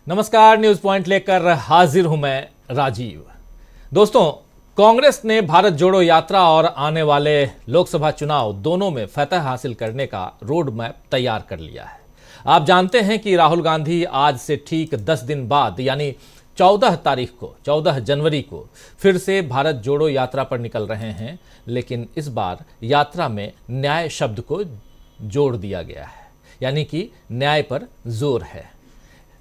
नमस्कार, news point लेकर हाजिर हूं मैं राजीव। दोस्तों, कांग्रेस ने भारत जोड़ो यात्रा और आने वाले लोकसभा चुनाव दोनों में फतह हासिल करने का रोड मैप तैयार कर लिया है। आप जानते हैं कि राहुल गांधी आज से ठीक 10 दिन बाद यानी 14 जनवरी को फिर से भारत जोड़ो यात्रा पर निकल रहे हैं, लेकिन इस बार यात्रा में न्याय शब्द को जोड़ दिया गया है, यानी कि न्याय पर जोर है।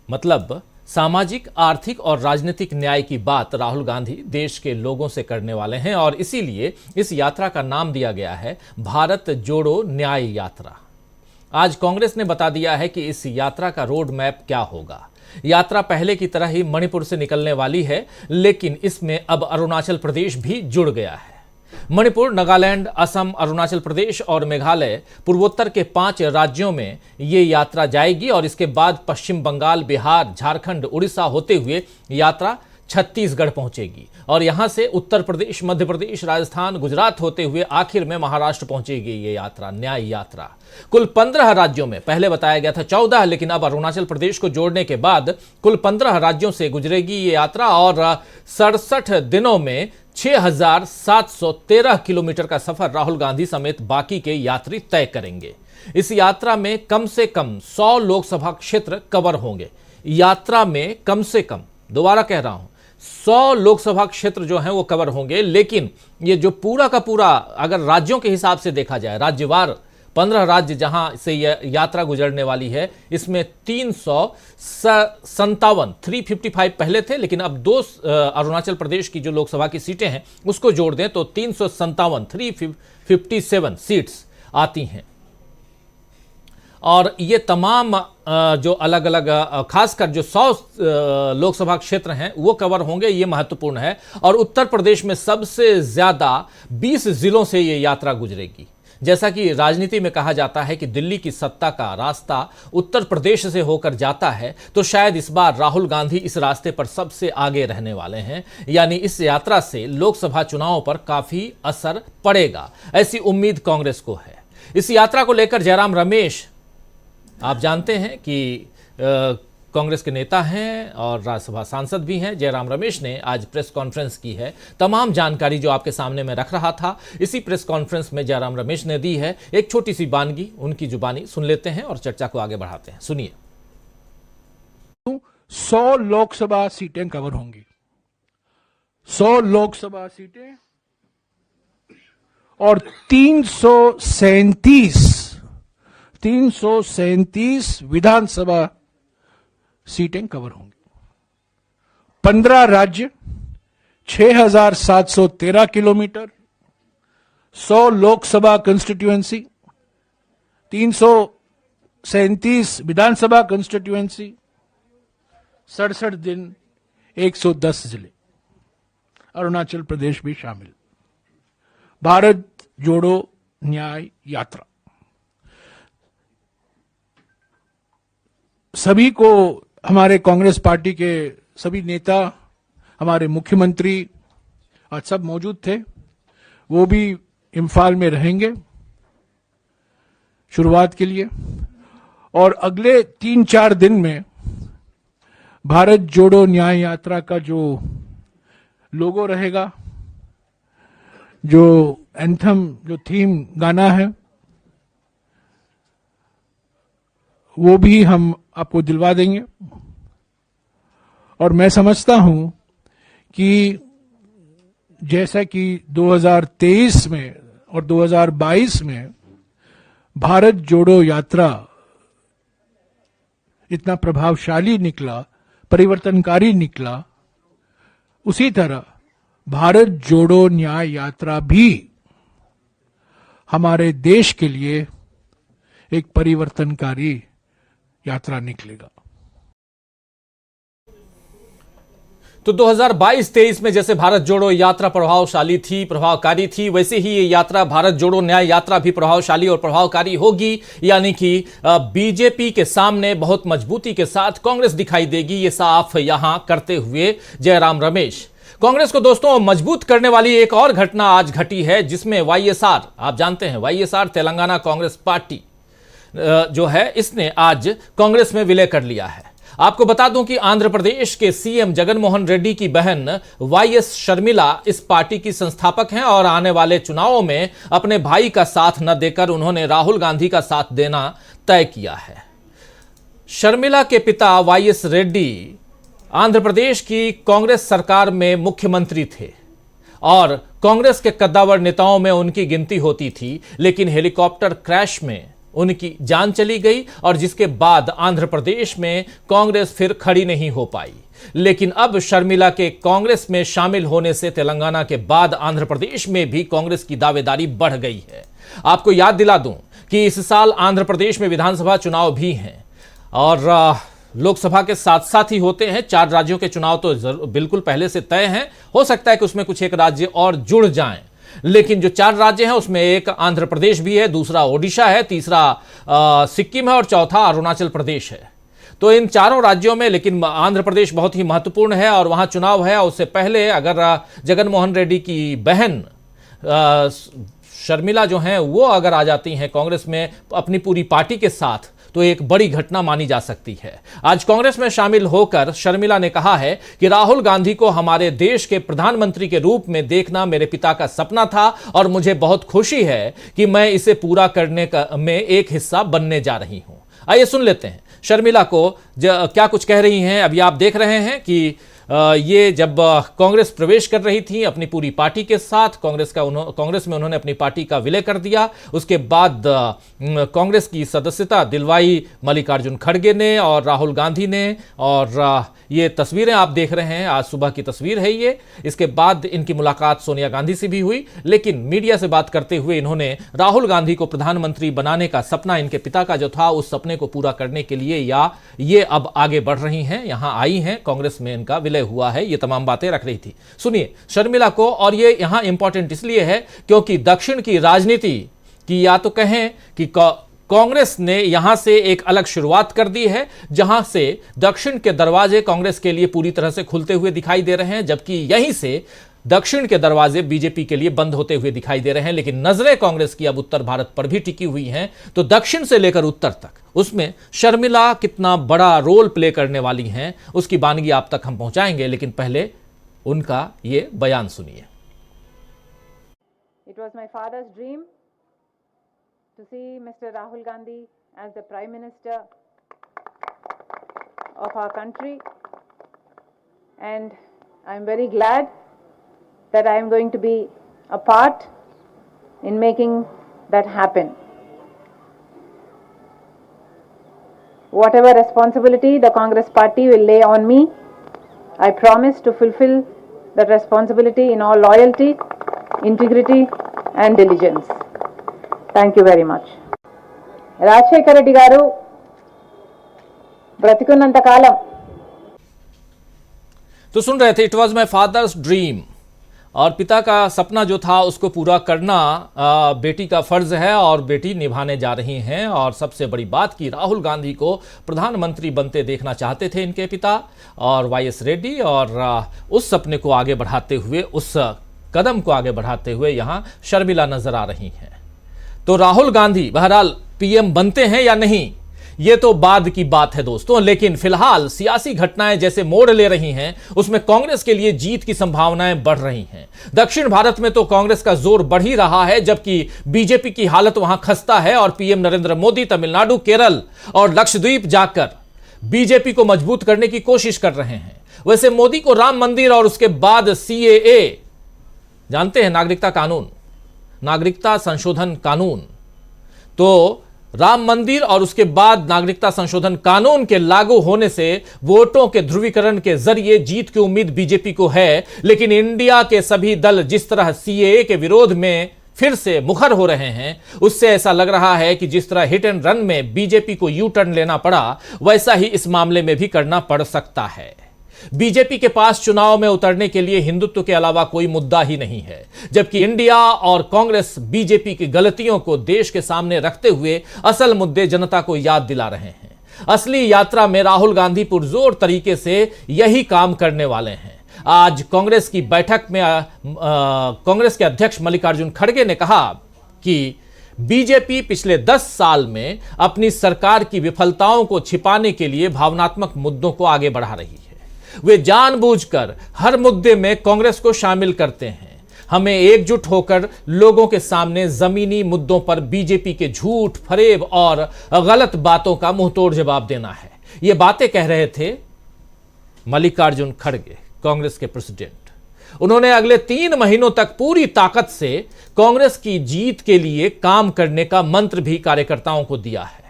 मतलब सामाजिक, आर्थिक और राजनीतिक न्याय की बात राहुल गांधी देश के लोगों से करने वाले हैं और इसीलिए इस यात्रा का नाम दिया गया है भारत जोड़ो न्याय यात्रा। आज कांग्रेस ने बता दिया है कि इस यात्रा का रोड मैप क्या होगा। यात्रा पहले की तरह ही मणिपुर से निकलने वाली है, लेकिन इसमें अब अरुणाचल प्रदेश भी जुड़ गया है। मणिपुर, नागालैंड, असम, अरुणाचल प्रदेश और मेघालय पूर्वोत्तर के 5 राज्यों में ये यात्रा जाएगी और इसके बाद पश्चिम बंगाल, बिहार, झारखंड, उड़ीसा होते हुए यात्रा छत्तीसगढ़ पहुंचेगी और यहां से उत्तर प्रदेश, मध्य प्रदेश, राजस्थान, गुजरात होते हुए आखिर में महाराष्ट्र पहुंचेगी ये यात्रा, न्याय यात्रा। कुल 15 राज्यों में, पहले बताया गया था 14, लेकिन अब अरुणाचल प्रदेश को जोड़ने के बाद कुल 15 राज्यों से गुजरेगी ये यात्रा और 67 दिनों में 6,713 किलोमीटर का सफर राहुल गांधी समेत बाकी के यात्री तय करेंगे। इस यात्रा में कम से कम 100 लोकसभा क्षेत्र कवर होंगे। यात्रा में कम से कम, दोबारा कह रहा हूं, 100 लोकसभा क्षेत्र जो हैं वो कवर होंगे, लेकिन ये जो पूरा का पूरा अगर राज्यों के हिसाब से देखा जाए, राज्यवार 15 राज्य जहां से यह यात्रा गुजरने वाली है, इसमें 355 पहले थे, लेकिन अब 2 अरुणाचल प्रदेश की जो लोकसभा की सीटें हैं उसको जोड़ दें तो 357 सीट्स आती हैं। और ये तमाम जो अलग अलग, खासकर जो 100 लोकसभा क्षेत्र हैं वो कवर होंगे, ये महत्वपूर्ण है। और उत्तर प्रदेश में सबसे ज्यादा 20 जिलों से ये यात्रा गुजरेगी। जैसा कि राजनीति में कहा जाता है कि दिल्ली की सत्ता का रास्ता उत्तर प्रदेश से होकर जाता है, तो शायद इस बार राहुल गांधी इस रास्ते पर सबसे आगे रहने वाले हैं, यानी इस यात्रा से लोकसभा चुनाव पर काफी असर पड़ेगा, ऐसी उम्मीद कांग्रेस को है। इस यात्रा को लेकर जयराम रमेश, आप जानते हैं कि कांग्रेस के नेता हैं और राज्यसभा सांसद भी हैं, जयराम रमेश ने आज प्रेस कॉन्फ्रेंस की है। तमाम जानकारी जो आपके सामने मैं रख रहा था, इसी प्रेस कॉन्फ्रेंस में जयराम रमेश ने दी है। एक छोटी सी बानगी उनकी जुबानी सुन लेते हैं और चर्चा को आगे बढ़ाते हैं। सुनिए। 100 लोकसभा सीटें कवर होंगी। 100 लोकसभा सीटें और 337 विधानसभा सीटें कवर होंगी। 15 राज्य, 6,713 किलोमीटर, 100 लोकसभा कंस्टिट्यूएंसी, 337 विधानसभा कंस्टिट्यूएंसी, 67 दिन, 110 जिले, अरुणाचल प्रदेश भी शामिल। भारत जोड़ो न्याय यात्रा सभी को, हमारे कांग्रेस पार्टी के सभी नेता, हमारे मुख्यमंत्री आज सब मौजूद थे, वो भी इम्फाल में रहेंगे शुरुआत के लिए। और अगले 3-4 दिन में भारत जोड़ो न्याय यात्रा का जो लोगो रहेगा, जो एंथम, जो थीम गाना है, वो भी हम आपको दिलवा देंगे। और मैं समझता हूं कि जैसा कि 2023 में और 2022 में भारत जोड़ो यात्रा इतना प्रभावशाली निकला, परिवर्तनकारी निकला, उसी तरह भारत जोड़ो न्याय यात्रा भी हमारे देश के लिए एक परिवर्तनकारी यात्रा निकलेगा। तो 2022-23 में जैसे भारत जोड़ो यात्रा प्रभावशाली थी, प्रभावकारी थी, वैसे ही ये यात्रा भारत जोड़ो न्याय यात्रा भी प्रभावशाली और प्रभावकारी होगी, यानी कि बीजेपी के सामने बहुत मजबूती के साथ कांग्रेस दिखाई देगी, ये साफ यहां करते हुए जयराम रमेश। कांग्रेस को दोस्तों मजबूत करने वाली एक और घटना आज घटी है, जिसमें वाईएसआर, आप जानते हैं वाईएसआर तेलंगाना कांग्रेस पार्टी जो है, इसने आज कांग्रेस में विलय कर लिया है। आपको बता दूं कि आंध्र प्रदेश के सीएम जगनमोहन रेड्डी की बहन वाईएस शर्मिला इस पार्टी की संस्थापक हैं और आने वाले चुनावों में अपने भाई का साथ न देकर उन्होंने राहुल गांधी का साथ देना तय किया है। शर्मिला के पिता वाईएस रेड्डी आंध्र प्रदेश की कांग्रेस सरकार में मुख्यमंत्री थे और कांग्रेस के कद्दावर नेताओं में उनकी गिनती होती थी, लेकिन हेलीकॉप्टर क्रैश में उनकी जान चली गई और जिसके बाद आंध्र प्रदेश में कांग्रेस फिर खड़ी नहीं हो पाई। लेकिन अब शर्मिला के कांग्रेस में शामिल होने से तेलंगाना के बाद आंध्र प्रदेश में भी कांग्रेस की दावेदारी बढ़ गई है। आपको याद दिला दूं कि इस साल आंध्र प्रदेश में विधानसभा चुनाव भी हैं और लोकसभा के साथ साथ ही होते हैं। 4 राज्यों के चुनाव तो बिल्कुल पहले से तय हैं। हो सकता है कि उसमें कुछ एक राज्य और जुड़ जाएं, लेकिन जो 4 राज्य हैं उसमें एक आंध्र प्रदेश भी है, दूसरा ओडिशा है, तीसरा सिक्किम है और चौथा अरुणाचल प्रदेश है। तो इन चारों राज्यों में लेकिन आंध्र प्रदेश बहुत ही महत्वपूर्ण है और वहां चुनाव है। उससे पहले अगर जगनमोहन रेड्डी की बहन शर्मिला जो हैं वो अगर आ जाती हैं कांग्रेस में अपनी पूरी पार्टी के साथ, तो एक बड़ी घटना मानी जा सकती है। आज कांग्रेस में शामिल होकर शर्मिला ने कहा है कि राहुल गांधी को हमारे देश के प्रधानमंत्री के रूप में देखना मेरे पिता का सपना था और मुझे बहुत खुशी है कि मैं इसे पूरा करने में एक हिस्सा बनने जा रही हूं। आइए सुन लेते हैं शर्मिला को क्या कुछ कह रही हैं। अभी आप देख रहे हैं कि ये जब कांग्रेस प्रवेश कर रही थी अपनी पूरी पार्टी के साथ, कांग्रेस में उन्होंने अपनी पार्टी का विलय कर दिया। उसके बाद कांग्रेस की सदस्यता दिलवाई मल्लिकार्जुन खड़गे ने और राहुल गांधी ने। और ये तस्वीरें आप देख रहे हैं, आज सुबह की तस्वीर है ये। इसके बाद इनकी मुलाकात सोनिया गांधी से भी हुई, लेकिन मीडिया से बात करते हुए इन्होंने राहुल गांधी को प्रधानमंत्री बनाने का सपना इनके पिता का जो था उस सपने को पूरा करने के लिए या ये अब आगे बढ़ रही हैं, यहां आई हैं, कांग्रेस में इनका विलय हुआ है, ये तमाम बातें रख रही थी। सुनिए शर्मिला को। और ये यहां इंपॉर्टेंट इसलिए है क्योंकि दक्षिण की राजनीति की या तो कहें कि कांग्रेस ने यहां से एक अलग शुरुआत कर दी है, जहां से दक्षिण के दरवाजे कांग्रेस के लिए पूरी तरह से खुलते हुए दिखाई दे रहे हैं, जबकि यहीं से दक्षिण के दरवाजे बीजेपी के लिए बंद होते हुए दिखाई दे रहे हैं। लेकिन नजरें कांग्रेस की अब उत्तर भारत पर भी टिकी हुई हैं, तो दक्षिण से लेकर उत्तर तक उसमें शर्मिला कितना बड़ा रोल प्ले करने वाली हैं उसकी बानगी आप तक हम पहुंचाएंगे, लेकिन पहले उनका ये बयान सुनिए। It was my father's dream to see Mr. Rahul Gandhi as the Prime Minister of our country, and I'm very glad that I am going to be a part in making that happen. Whatever responsibility the Congress Party will lay on me, I promise to fulfill that responsibility in all loyalty, integrity and diligence. Thank you very much. Rajasekhara Reddy గారు బ్రతికున్నంత కాలం तो सुन रहे थे it was my father's dream, और पिता का सपना जो था उसको पूरा करना बेटी का फर्ज है और बेटी निभाने जा रही हैं। और सबसे बड़ी बात कि राहुल गांधी को प्रधानमंत्री बनते देखना चाहते थे इनके पिता और वाईएस रेड्डी, और उस सपने को आगे बढ़ाते हुए, उस कदम को आगे बढ़ाते हुए यहां शर्मिला नजर आ रही हैं। तो राहुल गांधी बहरहाल पीएम बनते हैं या नहीं ये तो बाद की बात है दोस्तों, लेकिन फिलहाल सियासी घटनाएं जैसे मोड़ ले रही हैं उसमें कांग्रेस के लिए जीत की संभावनाएं बढ़ रही हैं। दक्षिण भारत में तो कांग्रेस का जोर बढ़ ही रहा है, जबकि बीजेपी की हालत वहां खस्ता है और पीएम नरेंद्र मोदी तमिलनाडु, केरल और लक्षद्वीप जाकर बीजेपी को मजबूत करने की कोशिश कर रहे हैं। वैसे मोदी को राम मंदिर और उसके बाद सीएए, जानते हैं नागरिकता कानून, नागरिकता संशोधन कानून, तो राम मंदिर और उसके बाद नागरिकता संशोधन कानून के लागू होने से वोटों के ध्रुवीकरण के जरिए जीत की उम्मीद बीजेपी को है। लेकिन इंडिया के सभी दल जिस तरह सीएए के विरोध में फिर से मुखर हो रहे हैं, उससे ऐसा लग रहा है कि जिस तरह हिट एंड रन में बीजेपी को यू टर्न लेना पड़ा, वैसा ही इस मामले में भी करना पड़ सकता है। बीजेपी के पास चुनाव में उतरने के लिए हिंदुत्व के अलावा कोई मुद्दा ही नहीं है, जबकि इंडिया और कांग्रेस बीजेपी की गलतियों को देश के सामने रखते हुए असल मुद्दे जनता को याद दिला रहे हैं। असली यात्रा में राहुल गांधी पुरजोर तरीके से यही काम करने वाले हैं। आज कांग्रेस की बैठक में कांग्रेस के अध्यक्ष मल्लिकार्जुन खड़गे ने कहा कि बीजेपी पिछले 10 साल में अपनी सरकार की विफलताओं को छिपाने के लिए भावनात्मक मुद्दों को आगे बढ़ा रही है। वे जानबूझकर हर मुद्दे में कांग्रेस को शामिल करते हैं। हमें एकजुट होकर लोगों के सामने जमीनी मुद्दों पर बीजेपी के झूठ, फरेब और गलत बातों का मुंहतोड़ जवाब देना है। ये बातें कह रहे थे मल्लिकार्जुन खड़गे, कांग्रेस के प्रेसिडेंट। उन्होंने अगले 3 महीनों तक पूरी ताकत से कांग्रेस की जीत के लिए काम करने का मंत्र भी कार्यकर्ताओं को दिया है।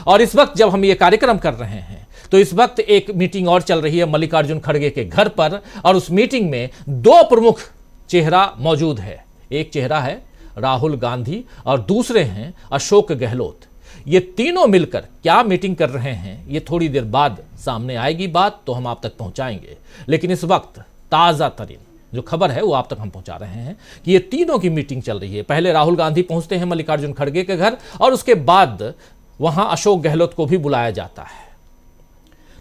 और इस वक्त जब हम ये कार्यक्रम कर रहे हैं तो इस वक्त एक मीटिंग और चल रही है मल्लिकार्जुन खड़गे के घर पर, और उस मीटिंग में 2 प्रमुख चेहरा मौजूद है। एक चेहरा है राहुल गांधी और दूसरे हैं अशोक गहलोत। ये तीनों मिलकर क्या मीटिंग कर रहे हैं, ये थोड़ी देर बाद सामने आएगी बात, तो हम आप तक पहुंचाएंगे। लेकिन इस वक्त ताजा तरीन जो खबर है वो आप तक हम पहुंचा रहे हैं कि ये तीनों की मीटिंग चल रही है। पहले राहुल गांधी पहुंचते हैं मल्लिकार्जुन खड़गे के घर और उसके बाद वहां अशोक गहलोत को भी बुलाया जाता है।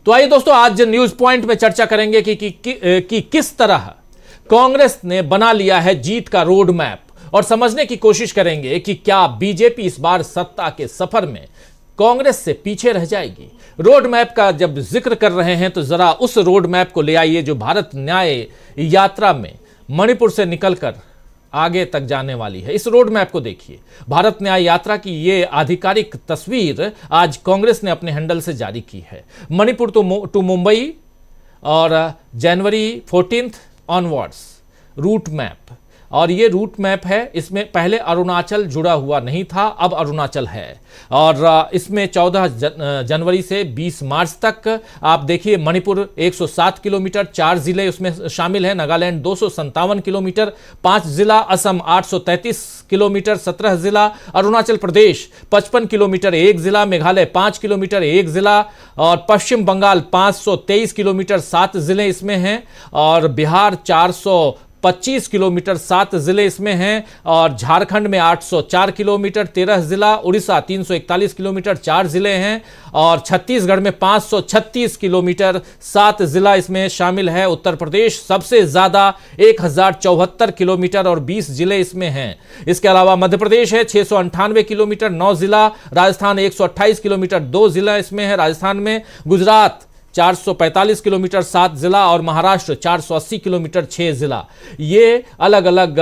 तो आइए दोस्तों, आज न्यूज पॉइंट में चर्चा करेंगे कि किस तरह कांग्रेस ने बना लिया है जीत का रोड मैप, और समझने की कोशिश करेंगे कि क्या बीजेपी इस बार सत्ता के सफर में कांग्रेस से पीछे रह जाएगी। रोड मैप का जब जिक्र कर रहे हैं तो जरा उस रोड मैप को ले आइए जो भारत न्याय यात्रा में मणिपुर से निकलकर आगे तक जाने वाली है। इस रोड मैप को देखिए। भारत न्याय यात्रा की ये आधिकारिक तस्वीर आज कांग्रेस ने अपने हैंडल से जारी की है। मणिपुर टू मुंबई और जनवरी 14 ऑनवर्ड्स रूट मैप, और ये रूट मैप है। इसमें पहले अरुणाचल जुड़ा हुआ नहीं था, अब अरुणाचल है। और इसमें 14 जनवरी से 20 मार्च तक आप देखिए, मणिपुर 107 किलोमीटर, 4 जिले उसमें शामिल हैं। नागालैंड 257 किलोमीटर, 5 जिला। असम 833 किलोमीटर, 17 जिला। अरुणाचल प्रदेश 55 किलोमीटर, 1 जिला। मेघालय 5 किलोमीटर, 1 जिला। और पश्चिम बंगाल 523 किलोमीटर, 7 जिले इसमें हैं। और बिहार 425 किलोमीटर, 7 जिले इसमें हैं। और झारखंड में 804 किलोमीटर, 13 जिला। उड़ीसा 341 किलोमीटर, 4 जिले हैं। और छत्तीसगढ़ में 536 किलोमीटर, 7 जिला इसमें शामिल है। उत्तर प्रदेश सबसे ज्यादा 1074 किलोमीटर और 20 जिले इसमें हैं। इसके अलावा मध्य प्रदेश है 698 किलोमीटर, 9 जिला। राजस्थान 128 किलोमीटर, 2 जिला इसमें है राजस्थान में। गुजरात 445 किलोमीटर, 7 जिला। और महाराष्ट्र 480 किलोमीटर, 6 जिला। ये अलग अलग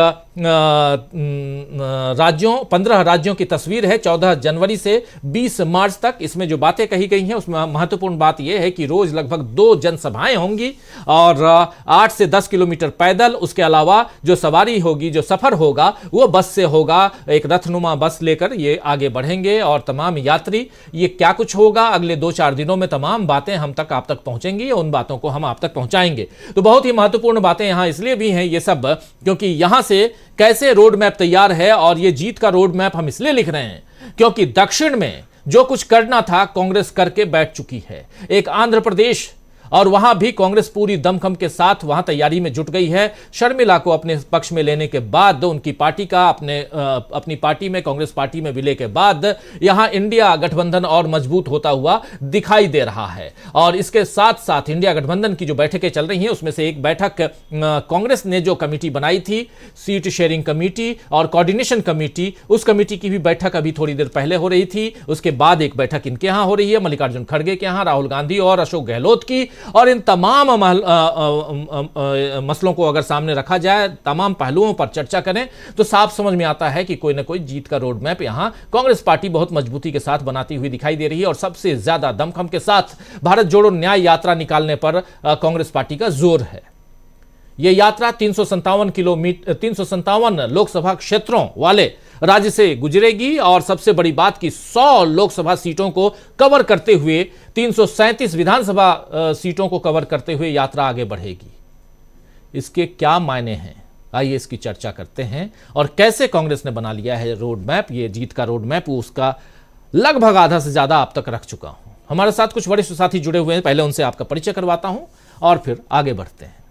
राज्यों 15 राज्यों की तस्वीर है 14 जनवरी से 20 मार्च तक। इसमें जो बातें कही गई हैं उसमें महत्वपूर्ण बात यह है कि रोज लगभग 2 जनसभाएं होंगी और 8 से 10 किलोमीटर पैदल। उसके अलावा जो सवारी होगी, जो सफर होगा वो बस से होगा। एक रथनुमा बस लेकर ये आगे बढ़ेंगे और तमाम यात्री, ये क्या कुछ होगा अगले 2-4 दिनों में तमाम बातें हम तक आप तक पहुंचेंगी। उन बातों को हम आप तक पहुंचाएंगे। तो बहुत ही महत्वपूर्ण बातें यहां इसलिए भी हैं ये सब, क्योंकि यहां से कैसे रोड मैप तैयार है। और ये जीत का रोड मैप हम इसलिए लिख रहे हैं क्योंकि दक्षिण में जो कुछ करना था कांग्रेस करके बैठ चुकी है। एक आंध्र प्रदेश, और वहां भी कांग्रेस पूरी दमखम के साथ वहां तैयारी में जुट गई है। शर्मिला को अपने पक्ष में लेने के बाद, उनकी पार्टी का अपनी पार्टी में, कांग्रेस पार्टी में विलय के बाद यहां इंडिया गठबंधन और मजबूत होता हुआ दिखाई दे रहा है। और इसके साथ साथ इंडिया गठबंधन की जो बैठकें चल रही हैं उसमें से एक बैठक कांग्रेस ने जो कमेटी बनाई थी, सीट शेयरिंग कमेटी और कोऑर्डिनेशन कमेटी, उस कमेटी की भी बैठक अभी थोड़ी देर पहले हो रही थी। उसके बाद एक बैठक इनके यहां हो रही है, मल्लिकार्जुन खड़गे के यहां, राहुल गांधी और अशोक गहलोत की। और इन तमाम मसलों को अगर सामने रखा जाए, तमाम पहलुओं पर चर्चा करें, तो साफ समझ में आता है कि कोई ना कोई जीत का रोड मैप यहां कांग्रेस पार्टी बहुत मजबूती के साथ बनाती हुई दिखाई दे रही है। और सबसे ज्यादा दमखम के साथ भारत जोड़ो न्याय यात्रा निकालने पर कांग्रेस पार्टी का जोर है। यह यात्रा 357 लोकसभा क्षेत्रों वाले राज्य से गुजरेगी और सबसे बड़ी बात कि 100 लोकसभा सीटों को कवर करते हुए, 337 विधानसभा सीटों को कवर करते हुए यात्रा आगे बढ़ेगी। इसके क्या मायने हैं, आइए इसकी चर्चा करते हैं। और कैसे कांग्रेस ने बना लिया है रोड मैप, ये जीत का रोड मैप, उसका लगभग आधा से ज्यादा आप तक रख चुका हूं। हमारे साथ कुछ वरिष्ठ साथी जुड़े हुए हैं, पहले उनसे आपका परिचय करवाता हूं और फिर आगे बढ़ते हैं।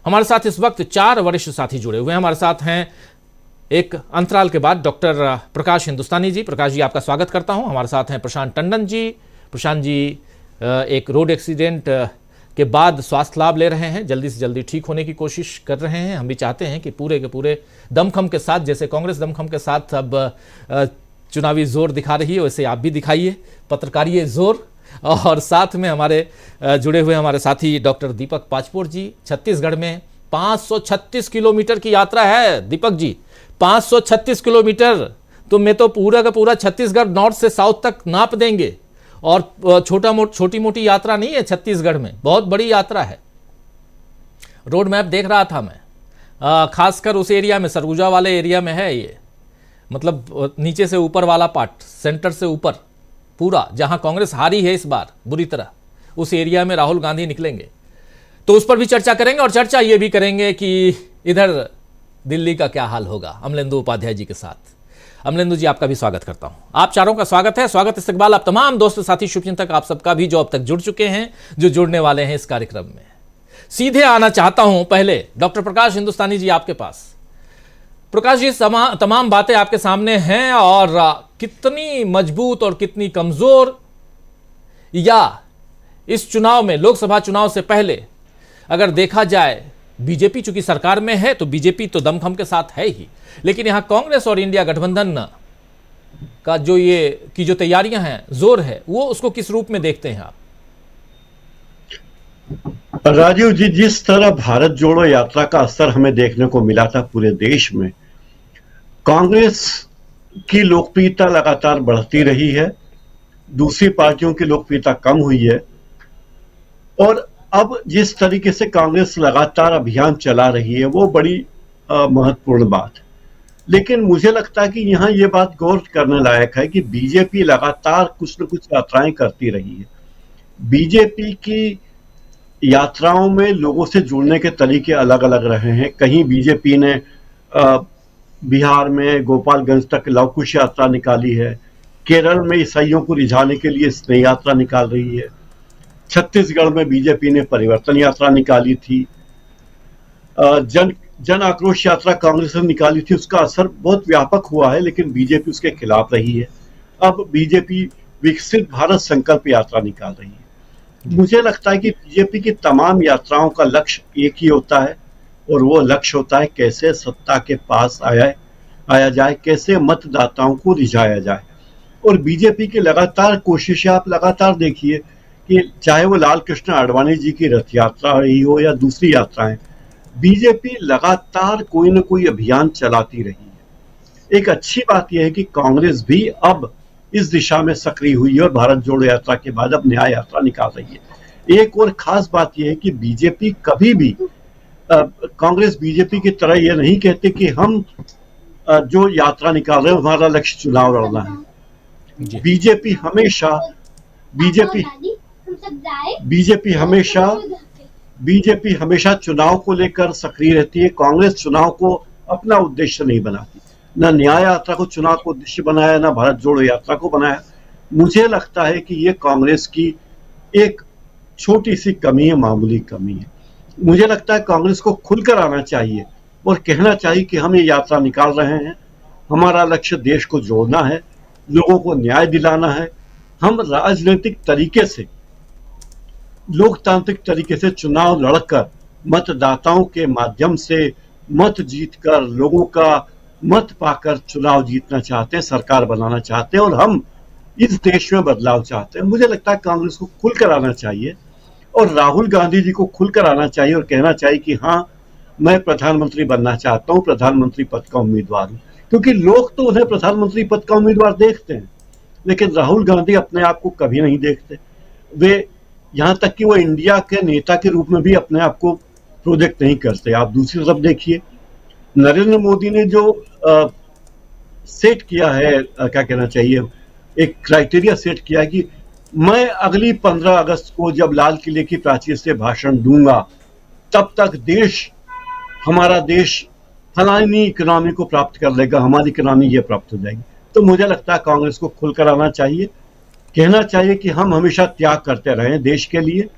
हमारे साथ इस वक्त 4 वरिष्ठ साथी जुड़े हुए हैं। हमारे साथ हैं एक अंतराल के बाद डॉक्टर प्रकाश हिंदुस्तानी जी। प्रकाश जी, आपका स्वागत करता हूं। हमारे साथ हैं प्रशांत टंडन जी। प्रशांत जी एक रोड एक्सीडेंट के बाद स्वास्थ्य लाभ ले रहे हैं, जल्दी से जल्दी ठीक होने की कोशिश कर रहे हैं। हम भी चाहते हैं कि पूरे के पूरे दमखम के साथ, जैसे कांग्रेस दमखम के साथ अब चुनावी जोर दिखा रही है, वैसे आप भी दिखाइए पत्रकारीय जोर। और साथ में हमारे जुड़े हुए हमारे साथी डॉक्टर दीपक पाचपोर जी। छत्तीसगढ़ में 536 किलोमीटर की यात्रा है दीपक जी, 536 किलोमीटर। तो मैं तो पूरा का पूरा छत्तीसगढ़ नॉर्थ से साउथ तक नाप देंगे। और छोटी मोटी यात्रा नहीं है छत्तीसगढ़ में, बहुत बड़ी यात्रा है। रोड मैप देख रहा था मैं, खासकर उस एरिया में, सरगुजा वाले एरिया में है ये, मतलब नीचे से ऊपर वाला पार्ट, सेंटर से ऊपर पूरा, जहां कांग्रेस हारी है इस बार बुरी तरह, उस एरिया में राहुल गांधी निकलेंगे। तो उस पर भी चर्चा करेंगे और चर्चा ये भी करेंगे कि इधर दिल्ली का क्या हाल होगा अमलेंदु उपाध्याय जी के साथ। अमलेंदु जी, आपका भी स्वागत करता हूं। आप चारों का स्वागत है, स्वागत इस्तकबाल आप तमाम दोस्त साथी शुभचिंतक आप सबका भी, जो अब तक जुड़ चुके हैं, जो जुड़ने वाले हैं इस कार्यक्रम में। सीधे आना चाहता हूं पहले डॉक्टर प्रकाश हिंदुस्तानी जी आपके पास। प्रकाश जी, तमाम बातें आपके सामने हैं, और कितनी मजबूत और कितनी कमजोर, या इस चुनाव में, लोकसभा चुनाव से पहले अगर देखा जाए, बीजेपी चूंकि सरकार में है तो बीजेपी तो दमखम के साथ है ही, लेकिन यहां कांग्रेस और इंडिया गठबंधन का जो तैयारियां हैं, जोर है, वो उसको किस रूप में देखते हैं आप? राजीव जी, जिस तरह भारत जोड़ो यात्रा का असर हमें देखने को मिला था पूरे देश में, कांग्रेस की लोकप्रियता लगातार बढ़ती रही है, दूसरी पार्टियों की लोकप्रियता कम हुई है। और अब जिस तरीके से कांग्रेस लगातार अभियान चला रही है वो बड़ी महत्वपूर्ण बात है। लेकिन मुझे लगता है कि यहाँ ये बात गौर करने लायक है कि बीजेपी लगातार कुछ न कुछ यात्राएं करती रही है। बीजेपी की यात्राओं में लोगों से जुड़ने के तरीके अलग अलग रहे हैं। कहीं बीजेपी ने बिहार में गोपालगंज तक लव कुश यात्रा निकाली है, केरल में ईसाइयों को रिझाने के लिए स्नेह यात्रा निकाल रही है, छत्तीसगढ़ में बीजेपी ने परिवर्तन यात्रा निकाली थी, जन आक्रोश यात्रा कांग्रेस ने निकाली थी, उसका असर बहुत व्यापक हुआ है, लेकिन बीजेपी उसके खिलाफ रही है। अब बीजेपी विकसित भारत संकल्प यात्रा निकाल रही है। मुझे लगता है कि बीजेपी की तमाम यात्राओं का लक्ष्य एक ही होता है, और वो लक्ष्य होता है कैसे सत्ता के पास आया जाए, कैसे मतदाताओं को रिझाया जाए। और बीजेपी की लगातार कोशिशें आप लगातार देखिए कि चाहे वो लाल कृष्ण आडवाणी जी की रथ यात्रा रही हो या दूसरी यात्राएं, बीजेपी लगातार कोई न कोई अभियान चलाती रही है। एक अच्छी बात यह है कि कांग्रेस भी अब इस दिशा में सक्रिय हुई है और भारत जोड़ो यात्रा के बाद अब न्याय यात्रा निकाल रही है। एक और खास बात यह है कि बीजेपी कभी भी, कांग्रेस बीजेपी की तरह यह नहीं कहते कि हम जो यात्रा निकाल रहे हैं हमारा लक्ष्य चुनाव लड़ना है। बीजेपी हमेशा चुनाव को लेकर सक्रिय रहती है। कांग्रेस चुनाव को अपना उद्देश्य नहीं बनाती, न न्याय यात्रा को चुनाव को उद्देश्य बनाया, न भारत जोड़ो यात्रा को बनाया। मुझे लगता है कि ये कांग्रेस की एक छोटी सी कमी है, मामूली कमी है। मुझे लगता है कांग्रेस को खुलकर आना चाहिए और कहना चाहिए कि हम ये यात्रा निकाल रहे हैं, हमारा लक्ष्य देश को जोड़ना है, लोगों को न्याय दिलाना है। हम राजनीतिक तरीके से, लोकतांत्रिक तरीके से चुनाव लड़कर मतदाताओं के माध्यम से मत जीतकर, लोगों का मत पाकर चुनाव जीतना चाहते हैं, सरकार बनाना चाहते हैं, और हम इस देश में बदलाव चाहते हैं। मुझे लगता है कांग्रेस को खुलकर आना चाहिए और राहुल गांधी जी को खुलकर आना चाहिए और कहना चाहिए कि हाँ, मैं प्रधानमंत्री बनना चाहता हूं, प्रधानमंत्री पद का उम्मीदवार हूं। क्योंकि लोग तो उन्हें प्रधानमंत्री पद का उम्मीदवार देखते हैं, लेकिन राहुल गांधी अपने आप को कभी नहीं देखते। वे यहां तक कि वो इंडिया के नेता के रूप में भी अपने आप को प्रोजेक्ट नहीं करते। आप दूसरी तरफ देखिए, नरेंद्र मोदी ने जो सेट किया है, क्या कहना चाहिए, एक क्राइटेरिया सेट किया है कि मैं अगली 15 अगस्त को जब लाल किले की प्राचीर से भाषण दूंगा, तब तक हमारा देश फलानी इकोनॉमी को प्राप्त कर लेगा, हमारी इकोनॉमी ये प्राप्त हो जाएगी। तो मुझे लगता है कांग्रेस को खुलकर आना चाहिए, कहना चाहिए कि हम हमेशा त्याग करते रहे देश के लिए।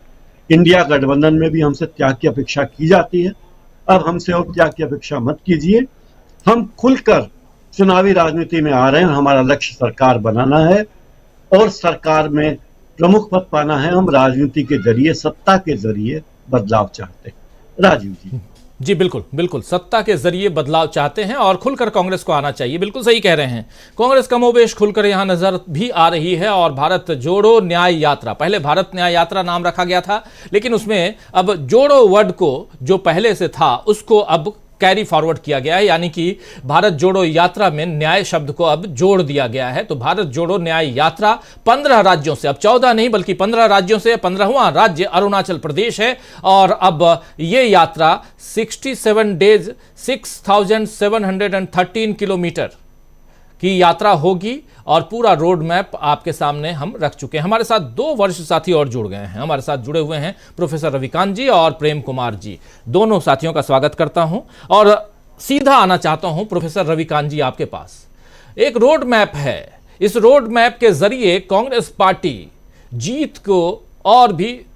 इंडिया गठबंधन में भी हमसे त्याग की अपेक्षा की जाती है, अब हमसे और त्याग की अपेक्षा मत कीजिए। हम खुलकर चुनावी राजनीति में आ रहे हैं, हमारा लक्ष्य सरकार बनाना है और सरकार में प्रमुख पद पाना है। हम राजनीति के जरिए, सत्ता के जरिए बदलाव चाहते हैं। राजीव जी। जी बिल्कुल बिल्कुल, सत्ता के जरिए बदलाव चाहते हैं और खुलकर कांग्रेस को आना चाहिए। बिल्कुल सही कह रहे हैं, कांग्रेस कमोबेश खुलकर यहां नजर भी आ रही है। और भारत जोड़ो न्याय यात्रा, पहले भारत न्याय यात्रा नाम रखा गया था, लेकिन उसमें अब जोड़ो वर्ड को जो पहले से था उसको अब कैरी फॉरवर्ड किया गया है, यानी कि भारत जोड़ो यात्रा में न्याय शब्द को अब जोड़ दिया गया है। तो भारत जोड़ो न्याय यात्रा 15 राज्यों से, अब 14 नहीं बल्कि 15 राज्यों से, 15वां राज्य अरुणाचल प्रदेश है। और अब यह यात्रा 67 डेज 6713 किलोमीटर की यात्रा होगी और पूरा रोड मैप आपके सामने हम रख चुके हैं। हमारे साथ 2 वरिष्ठ साथी और जुड़ गए हैं, हमारे साथ जुड़े हुए हैं प्रोफेसर रविकांत जी और प्रेम कुमार जी। दोनों साथियों का स्वागत करता हूं और सीधा आना चाहता हूं प्रोफेसर रविकांत जी आपके पास। एक रोड मैप है, इस रोड मैप के जरिए कांग्रेस पार्टी जीत को और भी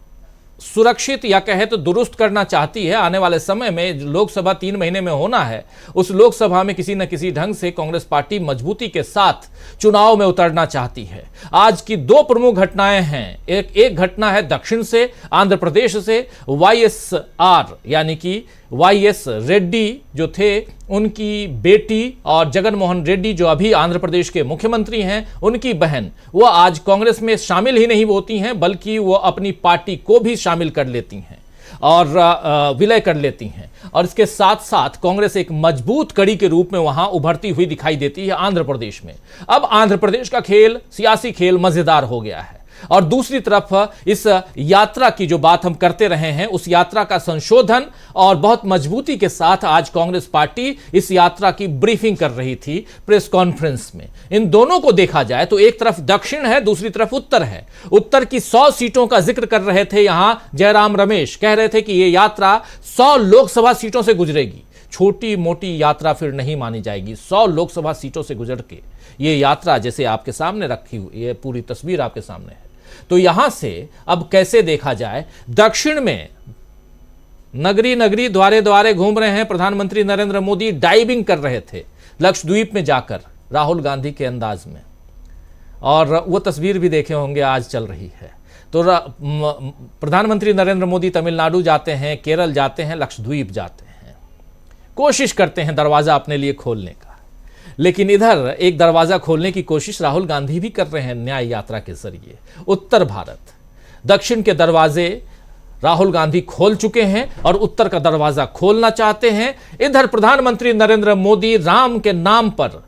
सुरक्षित या कहे तो दुरुस्त करना चाहती है। आने वाले समय में लोकसभा 3 महीने में होना है, उस लोकसभा में किसी न किसी ढंग से कांग्रेस पार्टी मजबूती के साथ चुनाव में उतरना चाहती है। आज की 2 प्रमुख घटनाएं हैं। एक घटना है दक्षिण से, आंध्र प्रदेश से, वाईएसआर यानी कि वाईएस रेड्डी जो थे, उनकी बेटी और जगन मोहन रेड्डी जो अभी आंध्र प्रदेश के मुख्यमंत्री हैं, उनकी बहन, वो आज कांग्रेस में शामिल ही नहीं होती हैं बल्कि वो अपनी पार्टी को भी शामिल कर लेती हैं और विलय कर लेती हैं। और इसके साथ साथ कांग्रेस एक मजबूत कड़ी के रूप में वहां उभरती हुई दिखाई देती है आंध्र प्रदेश में। अब आंध्र प्रदेश का खेल, सियासी खेल मजेदार हो गया है। और दूसरी तरफ इस यात्रा की जो बात हम करते रहे हैं, उस यात्रा का संशोधन और बहुत मजबूती के साथ आज कांग्रेस पार्टी इस यात्रा की ब्रीफिंग कर रही थी प्रेस कॉन्फ्रेंस में। इन दोनों को देखा जाए तो एक तरफ दक्षिण है, दूसरी तरफ उत्तर है। उत्तर की 100 सीटों का जिक्र कर रहे थे यहां जयराम रमेश, कह रहे थे कि यह यात्रा 100 लोकसभा सीटों से गुजरेगी। छोटी मोटी यात्रा फिर नहीं मानी जाएगी, 100 लोकसभा सीटों से गुजर के ये यात्रा, जैसे आपके सामने रखी हुई ये पूरी तस्वीर आपके सामने है। तो यहां से अब कैसे देखा जाए, दक्षिण में नगरी नगरी द्वारे द्वारे घूम रहे हैं प्रधानमंत्री नरेंद्र मोदी, डाइविंग कर रहे थे लक्षद्वीप में जाकर राहुल गांधी के अंदाज में, और वो तस्वीर भी देखे होंगे आज चल रही है। तो प्रधानमंत्री नरेंद्र मोदी तमिलनाडु जाते हैं, केरल जाते हैं, लक्षद्वीप जाते हैं, कोशिश करते हैं दरवाजा अपने लिए खोलने का। लेकिन इधर एक दरवाजा खोलने की कोशिश राहुल गांधी भी कर रहे हैं न्याय यात्रा के जरिए। उत्तर भारत, दक्षिण के दरवाजे राहुल गांधी खोल चुके हैं और उत्तर का दरवाजा खोलना चाहते हैं। इधर प्रधानमंत्री नरेंद्र मोदी राम के नाम पर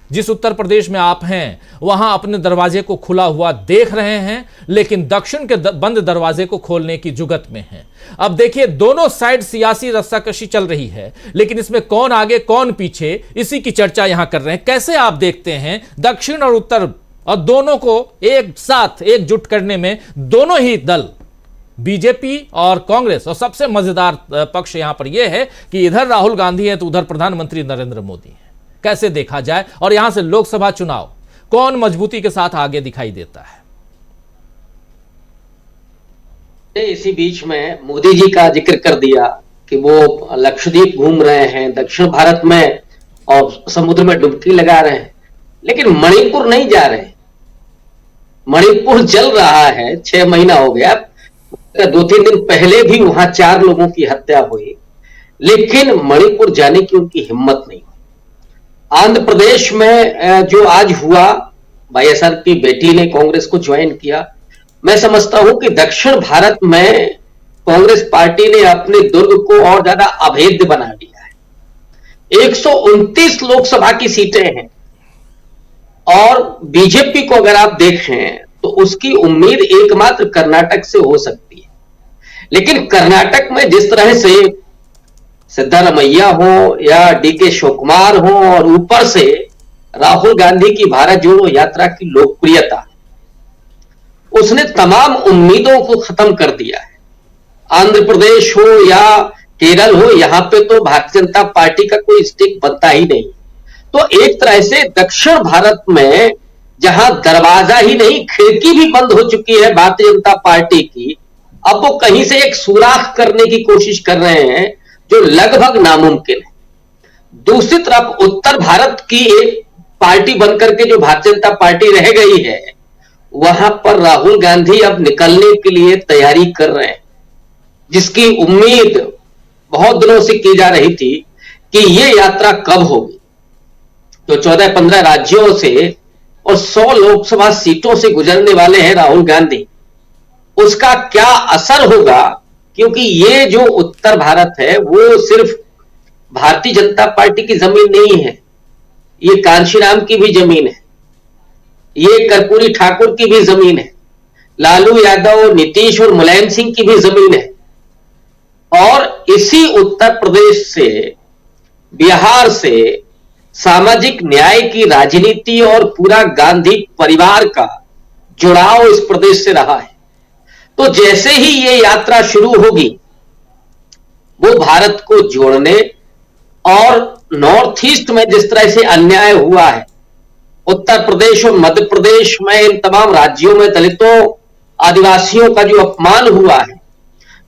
जिस उत्तर प्रदेश में आप हैं वहां अपने दरवाजे को खुला हुआ देख रहे हैं, लेकिन दक्षिण के बंद दरवाजे को खोलने की जुगत में हैं। अब देखिए, दोनों साइड सियासी रस्साकशी चल रही है, लेकिन इसमें कौन आगे कौन पीछे, इसी की चर्चा यहां कर रहे हैं। कैसे आप देखते हैं दक्षिण और उत्तर और दोनों को एक साथ एकजुट करने में दोनों ही दल, बीजेपी और कांग्रेस, और सबसे मजेदार पक्ष यहां पर यह है कि इधर राहुल गांधी है तो उधर प्रधानमंत्री नरेंद्र मोदी है। कैसे देखा जाए और यहां से लोकसभा चुनाव कौन मजबूती के साथ आगे दिखाई देता है? इसी बीच में मोदी जी का जिक्र कर दिया कि वो लक्षद्वीप घूम रहे हैं, दक्षिण भारत में और समुद्र में डुबकी लगा रहे हैं, लेकिन मणिपुर नहीं जा रहे। मणिपुर जल रहा है, 6 महीना हो गया। 2-3 दिन पहले भी वहां 4 लोगों की हत्या हुई, लेकिन मणिपुर जाने की उनकी हिम्मत नहीं। आंध्र प्रदेश में जो आज हुआ, वाईएसआर की बेटी ने कांग्रेस को ज्वाइन किया। मैं समझता हूं कि दक्षिण भारत में कांग्रेस पार्टी ने अपने दुर्ग को और ज्यादा अभेद्य बना दिया है। 129 लोकसभा की सीटें हैं और बीजेपी को अगर आप देखें तो उसकी उम्मीद एकमात्र कर्नाटक से हो सकती है। लेकिन कर्नाटक में जिस तरह से सिद्धारमैया हो या डीके शिवकुमार हो और ऊपर से राहुल गांधी की भारत जोड़ो यात्रा की लोकप्रियता, उसने तमाम उम्मीदों को खत्म कर दिया है। आंध्र प्रदेश हो या केरल हो, यहां पे तो भारतीय जनता पार्टी का कोई स्टिक बनता ही नहीं। तो एक तरह से दक्षिण भारत में जहां दरवाजा ही नहीं खिड़की भी बंद हो चुकी है भारतीय जनता पार्टी की, अब वो कहीं से एक सुराख करने की कोशिश कर रहे हैं जो लगभग नामुमकिन है। दूसरी तरफ उत्तर भारत की एक पार्टी बनकर के जो भारतीय जनता पार्टी रह गई है, वहां पर राहुल गांधी अब निकलने के लिए तैयारी कर रहे हैं, जिसकी उम्मीद बहुत दिनों से की जा रही थी कि ये यात्रा कब होगी। तो 14-15 राज्यों से और 100 लोकसभा सीटों से गुजरने वाले हैं राहुल गांधी, उसका क्या असर होगा, क्योंकि ये जो उत्तर भारत है वो सिर्फ भारतीय जनता पार्टी की जमीन नहीं है, ये कांशीराम की भी जमीन है, ये कर्पूरी ठाकुर की भी जमीन है, लालू यादव, नीतीश और मुलायम सिंह की भी जमीन है। और इसी उत्तर प्रदेश से, बिहार से सामाजिक न्याय की राजनीति और पूरा गांधी परिवार का जुड़ाव इस प्रदेश से रहा है। तो जैसे ही ये यात्रा शुरू होगी, वो भारत को जोड़ने और नॉर्थ ईस्ट में जिस तरह से अन्याय हुआ है, उत्तर प्रदेश और मध्य प्रदेश में इन तमाम राज्यों में दलितों, आदिवासियों का जो अपमान हुआ है,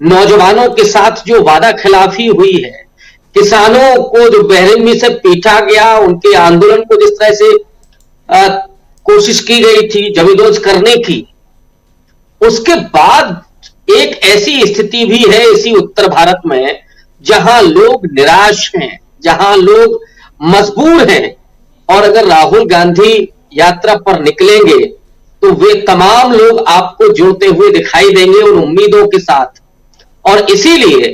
नौजवानों के साथ जो वादा खिलाफी हुई है, किसानों को जो बेरहमी से पीटा गया, उनके आंदोलन को जिस तरह से कोशिश की गई थी जमींदोज करने की, उसके बाद एक ऐसी स्थिति भी है इसी उत्तर भारत में जहां लोग निराश हैं, जहां लोग मजबूर हैं। और अगर राहुल गांधी यात्रा पर निकलेंगे तो वे तमाम लोग आपको जोड़ते हुए दिखाई देंगे उन उम्मीदों के साथ। और इसीलिए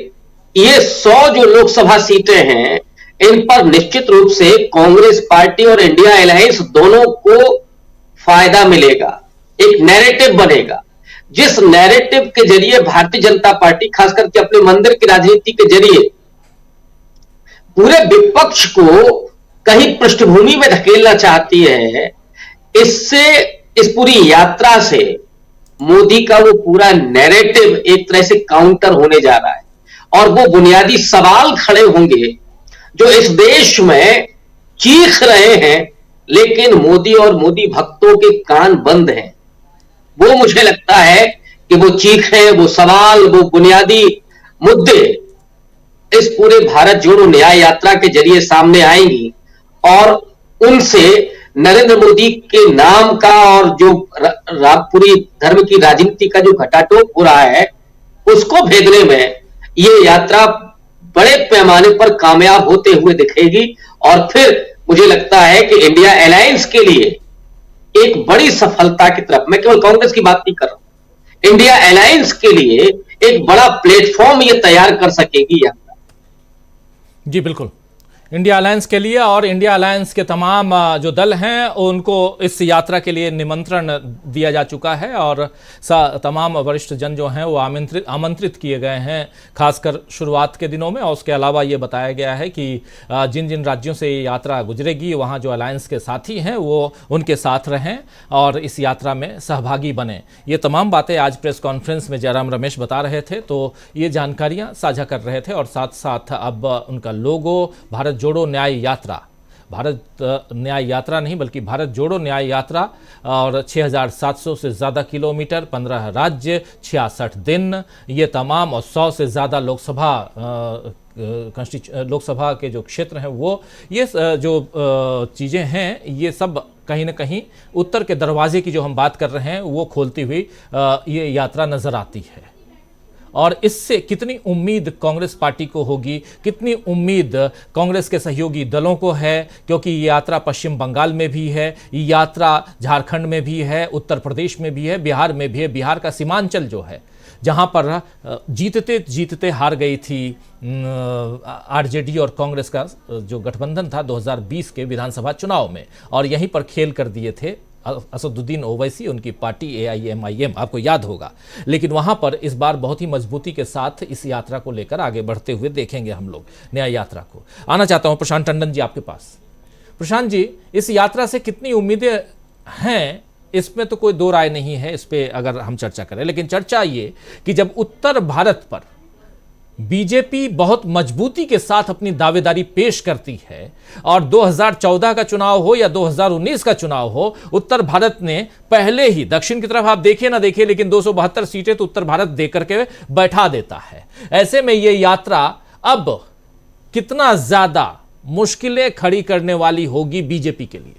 ये 100 जो लोकसभा सीटें हैं, इन पर निश्चित रूप से कांग्रेस पार्टी और इंडिया अलायंस दोनों को फायदा मिलेगा, एक नैरेटिव बनेगा, जिस नैरेटिव के जरिए भारतीय जनता पार्टी खास करके अपने मंदिर की राजनीति के जरिए पूरे विपक्ष को कहीं पृष्ठभूमि में धकेलना चाहती है। इससे, इस पूरी यात्रा से मोदी का वो पूरा नैरेटिव एक तरह से काउंटर होने जा रहा है और वो बुनियादी सवाल खड़े होंगे जो इस देश में चीख रहे हैं, लेकिन मोदी और मोदी भक्तों के कान बंद हैं। वो मुझे लगता है कि वो चीखें, वो सवाल, वो बुनियादी मुद्दे इस पूरे भारत जोड़ो न्याय यात्रा के जरिए सामने आएंगी और उनसे नरेंद्र मोदी के नाम का और जो पूरी धर्म की राजनीति का जो घटाटोप हो रहा है, उसको भेदने में ये यात्रा बड़े पैमाने पर कामयाब होते हुए दिखेगी। और फिर मुझे लगता है कि इंडिया अलायंस के लिए एक बड़ी सफलता की तरफ, मैं केवल कांग्रेस की बात नहीं कर रहा हूं, इंडिया अलायंस के लिए एक बड़ा प्लेटफॉर्म ये तैयार कर सकेगी यात्रा। जी बिल्कुल, इंडिया अलायंस के लिए और इंडिया अलायंस के तमाम जो दल हैं उनको इस यात्रा के लिए निमंत्रण दिया जा चुका है और तमाम वरिष्ठ जन जो हैं वो आमंत्रित किए गए हैं, खासकर शुरुआत के दिनों में। और उसके अलावा ये बताया गया है कि जिन जिन राज्यों से ये यात्रा गुजरेगी वहाँ जो अलायंस के साथी हैं वो उनके साथ रहें और इस यात्रा में सहभागी बने। ये तमाम बातें आज प्रेस कॉन्फ्रेंस में जयराम रमेश बता रहे थे, तो ये जानकारियाँ साझा कर रहे थे। और साथ साथ अब उनका लोगो भारत जोड़ो न्याय यात्रा, भारत न्याय यात्रा नहीं बल्कि भारत जोड़ो न्याय यात्रा, और 6700 से ज़्यादा किलोमीटर, 15 राज्य, 66 दिन, ये तमाम और 100 से ज़्यादा लोकसभा के जो क्षेत्र हैं वो, ये जो चीज़ें हैं ये सब कहीं ना कहीं उत्तर के दरवाजे की जो हम बात कर रहे हैं वो खोलती हुई ये यात्रा नज़र आती है। और इससे कितनी उम्मीद कांग्रेस पार्टी को होगी, कितनी उम्मीद कांग्रेस के सहयोगी दलों को है, क्योंकि ये यात्रा पश्चिम बंगाल में भी है, ये यात्रा झारखंड में भी है, उत्तर प्रदेश में भी है, बिहार में भी है। बिहार का सीमांचल जो है, जहां पर जीतते जीतते हार गई थी आरजेडी और कांग्रेस का जो गठबंधन था 2020 के विधानसभा चुनाव में, और यहीं पर खेल कर दिए थे असदुद्दीन ओवैसी, उनकी पार्टी AIMIM, आपको याद होगा। लेकिन वहां पर इस बार बहुत ही मजबूती के साथ इस यात्रा को लेकर आगे बढ़ते हुए देखेंगे हम लोग न्याय यात्रा को। आना चाहता हूं प्रशांत टंडन जी आपके पास। प्रशांत जी, इस यात्रा से कितनी उम्मीदें हैं, इसमें तो कोई दो राय नहीं है, इस पर अगर हम चर्चा करें। लेकिन चर्चा ये कि जब उत्तर भारत पर बीजेपी बहुत मजबूती के साथ अपनी दावेदारी पेश करती है, और 2014 का चुनाव हो या 2019 का चुनाव हो, उत्तर भारत ने पहले ही, दक्षिण की तरफ आप देखिए ना देखिए, लेकिन 272 सीटें तो उत्तर भारत देकर के बैठा देता है। ऐसे में ये यात्रा अब कितना ज्यादा मुश्किलें खड़ी करने वाली होगी बीजेपी के लिए?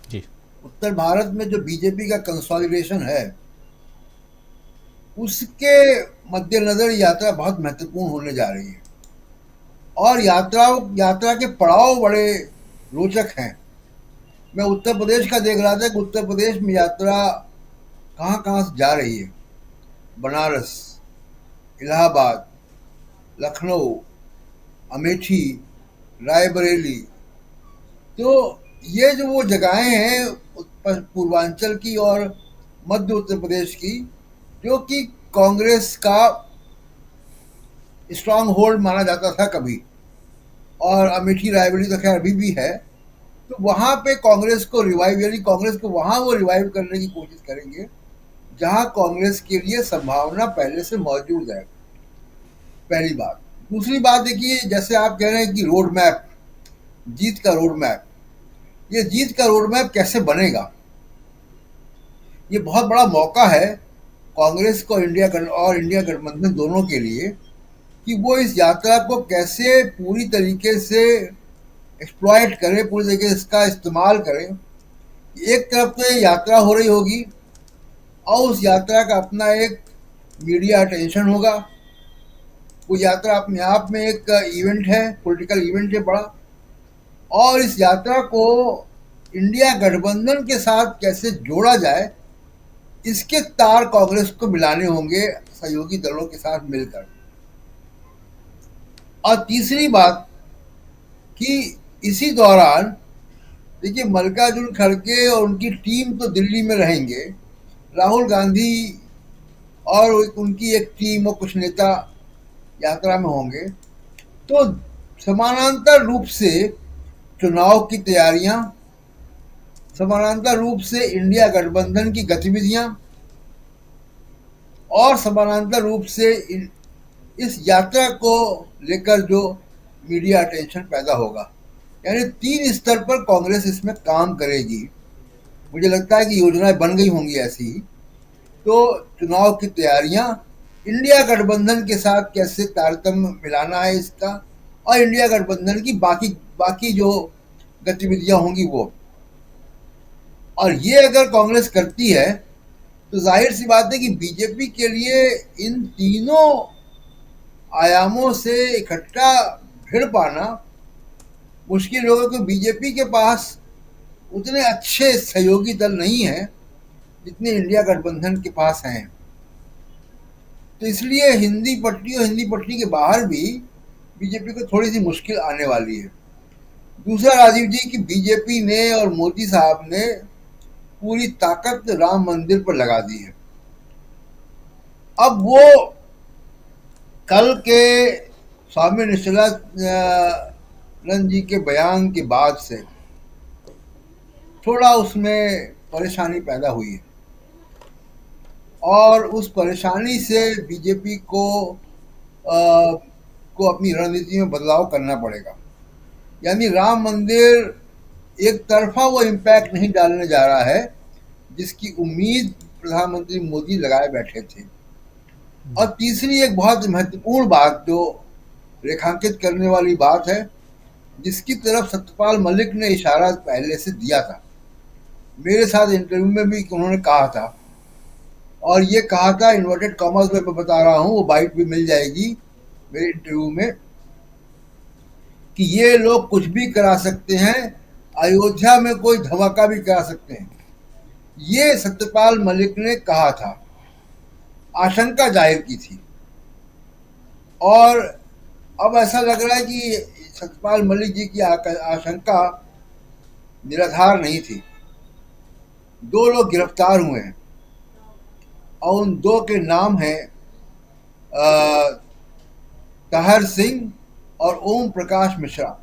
जी, उत्तर भारत में जो बीजेपी का कंसोलिडेशन है उसके मद्देनजर यात्रा बहुत महत्वपूर्ण होने जा रही है और यात्रा के पड़ाव बड़े रोचक हैं। मैं उत्तर प्रदेश का देख रहा था कि उत्तर प्रदेश में यात्रा कहाँ कहाँ से जा रही है। बनारस, इलाहाबाद, लखनऊ, अमेठी, रायबरेली। तो ये जो वो जगहें हैं पूर्वांचल की और मध्य उत्तर प्रदेश की, जो कि कांग्रेस का स्ट्रांग होल्ड माना जाता था कभी, और अमेठी रायबरेली तो खैर अभी भी है। तो वहां पे कांग्रेस को रिवाइव, यानी कांग्रेस को वहां वो रिवाइव करने की कोशिश करेंगे जहां कांग्रेस के लिए संभावना पहले से मौजूद है। पहली बात। दूसरी बात देखिए, जैसे आप कह रहे हैं कि रोड मैप, जीत का रोड मैप, ये जीत का रोड मैप कैसे बनेगा? ये बहुत बड़ा मौका है कांग्रेस को इंडिया गठबंधन दोनों के लिए कि वो इस यात्रा को कैसे पूरी तरीके से एक्सप्लॉइट करें, पूरी तरीके से इसका इस्तेमाल करें। एक तरफ तो ये यात्रा हो रही होगी और उस यात्रा का अपना एक मीडिया अटेंशन होगा। वो यात्रा अपने आप में एक इवेंट है, पॉलिटिकल इवेंट है बड़ा। और इस यात्रा को इंडिया गठबंधन के साथ कैसे जोड़ा जाए, इसके तार कांग्रेस को मिलाने होंगे सहयोगी दलों के साथ मिलकर। और तीसरी बात कि इसी दौरान देखिए, मल्लिकार्जुन खड़गे और उनकी टीम तो दिल्ली में रहेंगे, राहुल गांधी और उनकी एक टीम और कुछ नेता यात्रा में होंगे। तो समानांतर रूप से चुनाव की तैयारियां, समानांतर रूप से इंडिया गठबंधन की गतिविधियां और समानांतर रूप से इस यात्रा को लेकर जो मीडिया अटेंशन पैदा होगा, यानी 3 स्तर पर कांग्रेस इसमें काम करेगी। मुझे लगता है कि योजनाएं बन गई होंगी ऐसी ही। तो चुनाव की तैयारियां, इंडिया गठबंधन के साथ कैसे तारतम्य मिलाना है इसका, और इंडिया गठबंधन की बाकी जो गतिविधियां होंगी वो। और ये अगर कांग्रेस करती है तो जाहिर सी बात है कि बीजेपी के लिए इन तीनों आयामों से इकट्ठा भिड़ पाना मुश्किल होगा, क्योंकि बीजेपी के पास उतने अच्छे सहयोगी दल नहीं हैं जितने इंडिया गठबंधन के पास हैं। तो इसलिए हिंदी पट्टी और हिंदी पट्टी के बाहर भी बीजेपी को थोड़ी सी मुश्किल आने वाली है। दूसरा राजीव जी की बीजेपी ने और मोदी साहब ने पूरी ताकत राम मंदिर पर लगा दी है। अब वो कल के स्वामी निश्चलानंद जी के बयान के बाद से थोड़ा उसमें परेशानी पैदा हुई है और उस परेशानी से बीजेपी को अपनी रणनीति में बदलाव करना पड़ेगा। यानी राम मंदिर एक तरफा वो इम्पैक्ट नहीं डालने जा रहा है जिसकी उम्मीद प्रधानमंत्री मोदी लगाए बैठे थे। और तीसरी एक बहुत महत्वपूर्ण बात जो रेखांकित करने वाली बात है, जिसकी तरफ सत्यपाल मलिक ने इशारा पहले से दिया था, मेरे साथ इंटरव्यू में भी उन्होंने कहा था, और ये कहा था इन्वर्टेड कॉमर्स में मैं बता रहा हूँ, वो बाइट भी मिल जाएगी मेरे इंटरव्यू में, कि ये लोग कुछ भी करा सकते हैं, अयोध्या में कोई धमाका भी करा सकते हैं। ये सत्यपाल मलिक ने कहा था, आशंका जाहिर की थी। और अब ऐसा लग रहा है कि सत्यपाल मलिक जी की आशंका निराधार नहीं थी। 2 लोग गिरफ्तार हुए हैं और उन 2 के नाम हैं तहर सिंह और ओम प्रकाश मिश्रा।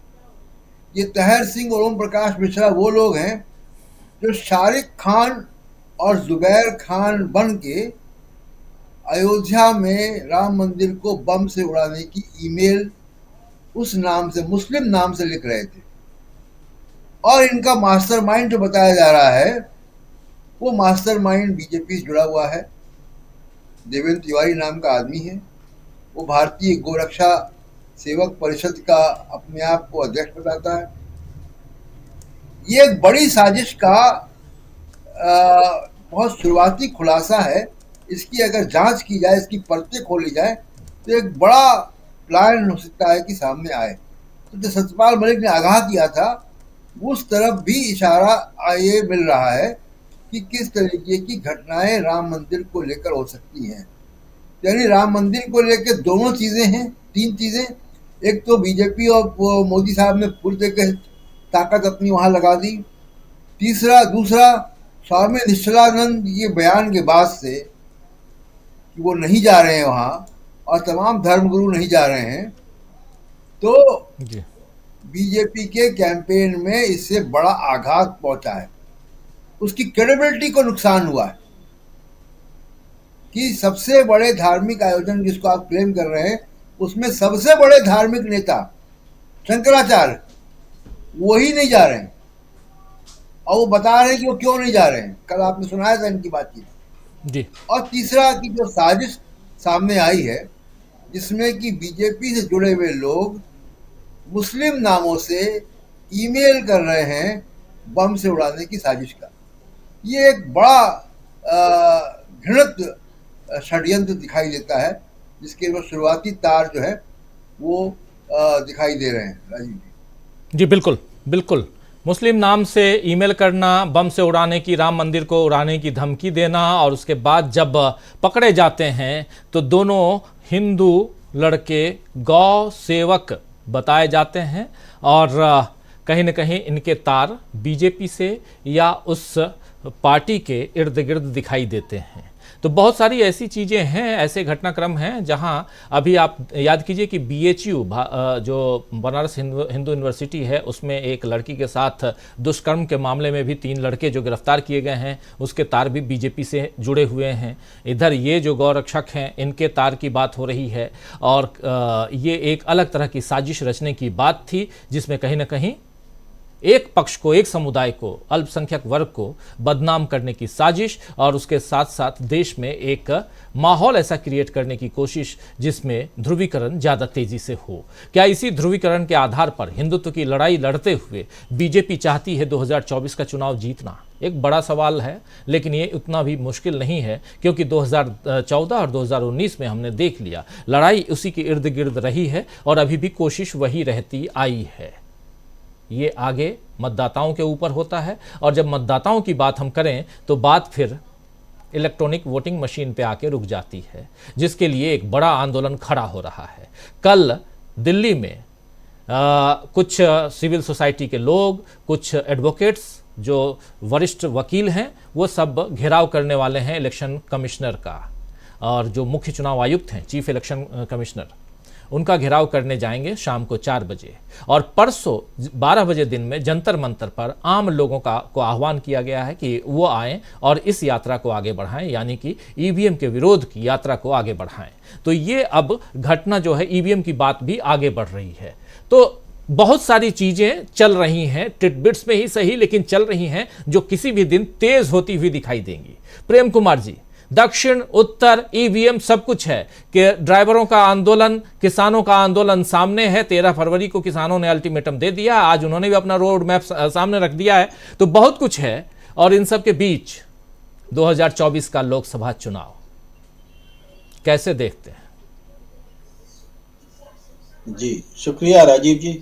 ये तहर सिंह और ओम प्रकाश मिश्रा वो लोग हैं जो शारिक खान और जुबैर खान बन के अयोध्या में राम मंदिर को बम से उड़ाने की ईमेल उस नाम से, मुस्लिम नाम से लिख रहे थे। और इनका मास्टरमाइंड जो बताया जा रहा है, वो मास्टरमाइंड बीजेपी से जुड़ा हुआ है। देवेंद्र तिवारी नाम का आदमी है, वो भारतीय गोरक्षा सेवक परिषद का अपने आप को अध्यक्ष बताता है। ये एक बड़ी साजिश का बहुत शुरुआती खुलासा है इसकी अगर जांच की जाए, इसकी परतें खोली जाए, तो एक बड़ा प्लान हो सकता है कि सामने आए। तो जो सत्यपाल मलिक ने आगाह किया था, उस तरफ भी इशारा ये मिल रहा है कि किस तरीके की घटनाएं राम मंदिर को लेकर हो सकती हैं। यानी राम मंदिर को लेकर दोनों चीजें हैं, तीन चीजें। एक तो बीजेपी और मोदी साहब ने पूरी तरीके से ताकत अपनी वहां लगा दी। दूसरा स्वामी निश्चलानंद ये बयान के बाद से कि वो नहीं जा रहे हैं वहां, और तमाम धर्मगुरु नहीं जा रहे हैं, तो जी बीजेपी के कैंपेन में इससे बड़ा आघात पहुंचा है। उसकी क्रेडिबिलिटी को नुकसान हुआ है कि सबसे बड़े धार्मिक आयोजन जिसको आप क्लेम कर रहे हैं, उसमें सबसे बड़े धार्मिक नेता शंकराचार्य वही नहीं जा रहे हैं, और वो बता रहे हैं कि वो क्यों नहीं जा रहे हैं। कल आपने सुनाया था इनकी बातचीत। जी और तीसरा की जो साजिश सामने आई है, जिसमें कि बीजेपी से जुड़े हुए लोग मुस्लिम नामों से ईमेल कर रहे हैं बम से उड़ाने की साजिश का, ये एक बड़ा घृणित षड्यंत्र दिखाई देता है, जिसके वो शुरुआती तार जो है वो दिखाई दे रहे हैं। राजीव जी, जी बिल्कुल बिल्कुल। मुस्लिम नाम से ईमेल करना, बम से उड़ाने की, राम मंदिर को उड़ाने की धमकी देना, और उसके बाद जब पकड़े जाते हैं तो दोनों हिंदू लड़के गौ सेवक बताए जाते हैं, और कहीं न कहीं इनके तार बीजेपी से या उस पार्टी के इर्द गिर्द दिखाई देते हैं। तो बहुत सारी ऐसी चीज़ें हैं, ऐसे घटनाक्रम हैं जहां अभी आप याद कीजिए कि BHU जो बनारस हिंदू यूनिवर्सिटी है, उसमें एक लड़की के साथ दुष्कर्म के मामले में भी 3 लड़के जो गिरफ्तार किए गए हैं, उसके तार भी बीजेपी से जुड़े हुए हैं। इधर ये जो गौरक्षक हैं, इनके तार की बात हो रही है, और ये एक अलग तरह की साजिश रचने की बात थी, जिसमें कहीं ना कहीं एक पक्ष को, एक समुदाय को, अल्पसंख्यक वर्ग को बदनाम करने की साजिश, और उसके साथ साथ देश में एक माहौल ऐसा क्रिएट करने की कोशिश जिसमें ध्रुवीकरण ज़्यादा तेजी से हो। क्या इसी ध्रुवीकरण के आधार पर हिंदुत्व की लड़ाई लड़ते हुए बीजेपी चाहती है 2024 का चुनाव जीतना? एक बड़ा सवाल है, लेकिन ये उतना भी मुश्किल नहीं है, क्योंकि 2014 और 2019 में हमने देख लिया, लड़ाई उसी के इर्द गिर्द रही है, और अभी भी कोशिश वही रहती आई है। ये आगे मतदाताओं के ऊपर होता है, और जब मतदाताओं की बात हम करें तो बात फिर इलेक्ट्रॉनिक वोटिंग मशीन पे आके रुक जाती है, जिसके लिए एक बड़ा आंदोलन खड़ा हो रहा है। कल दिल्ली में कुछ सिविल सोसाइटी के लोग, कुछ एडवोकेट्स जो वरिष्ठ वकील हैं, वो सब घेराव करने वाले हैं इलेक्शन कमिश्नर का, और जो मुख्य चुनाव आयुक्त हैं, चीफ इलेक्शन कमिश्नर, उनका घेराव करने जाएंगे शाम को 4 बजे। और परसों 12 बजे दिन में जंतर मंतर पर आम लोगों को आह्वान किया गया है कि वो आएं और इस यात्रा को आगे बढ़ाएं, यानी कि ईवीएम के विरोध की यात्रा को आगे बढ़ाएं। तो ये अब घटना जो है, ईवीएम की बात भी आगे बढ़ रही है। तो बहुत सारी चीजें चल रही हैं, टिटबिट्स में ही सही, लेकिन चल रही हैं, जो किसी भी दिन तेज होती हुई दिखाई देंगी। प्रेम कुमार जी, दक्षिण उत्तर ईवीएम सब कुछ है कि ड्राइवरों का आंदोलन, किसानों का आंदोलन सामने है। 13 फरवरी को किसानों ने अल्टीमेटम दे दिया, आज उन्होंने भी अपना रोड मैप सामने रख दिया है। तो बहुत कुछ है, और इन सब के बीच 2024 का लोकसभा चुनाव कैसे देखते हैं? जी शुक्रिया राजीव जी।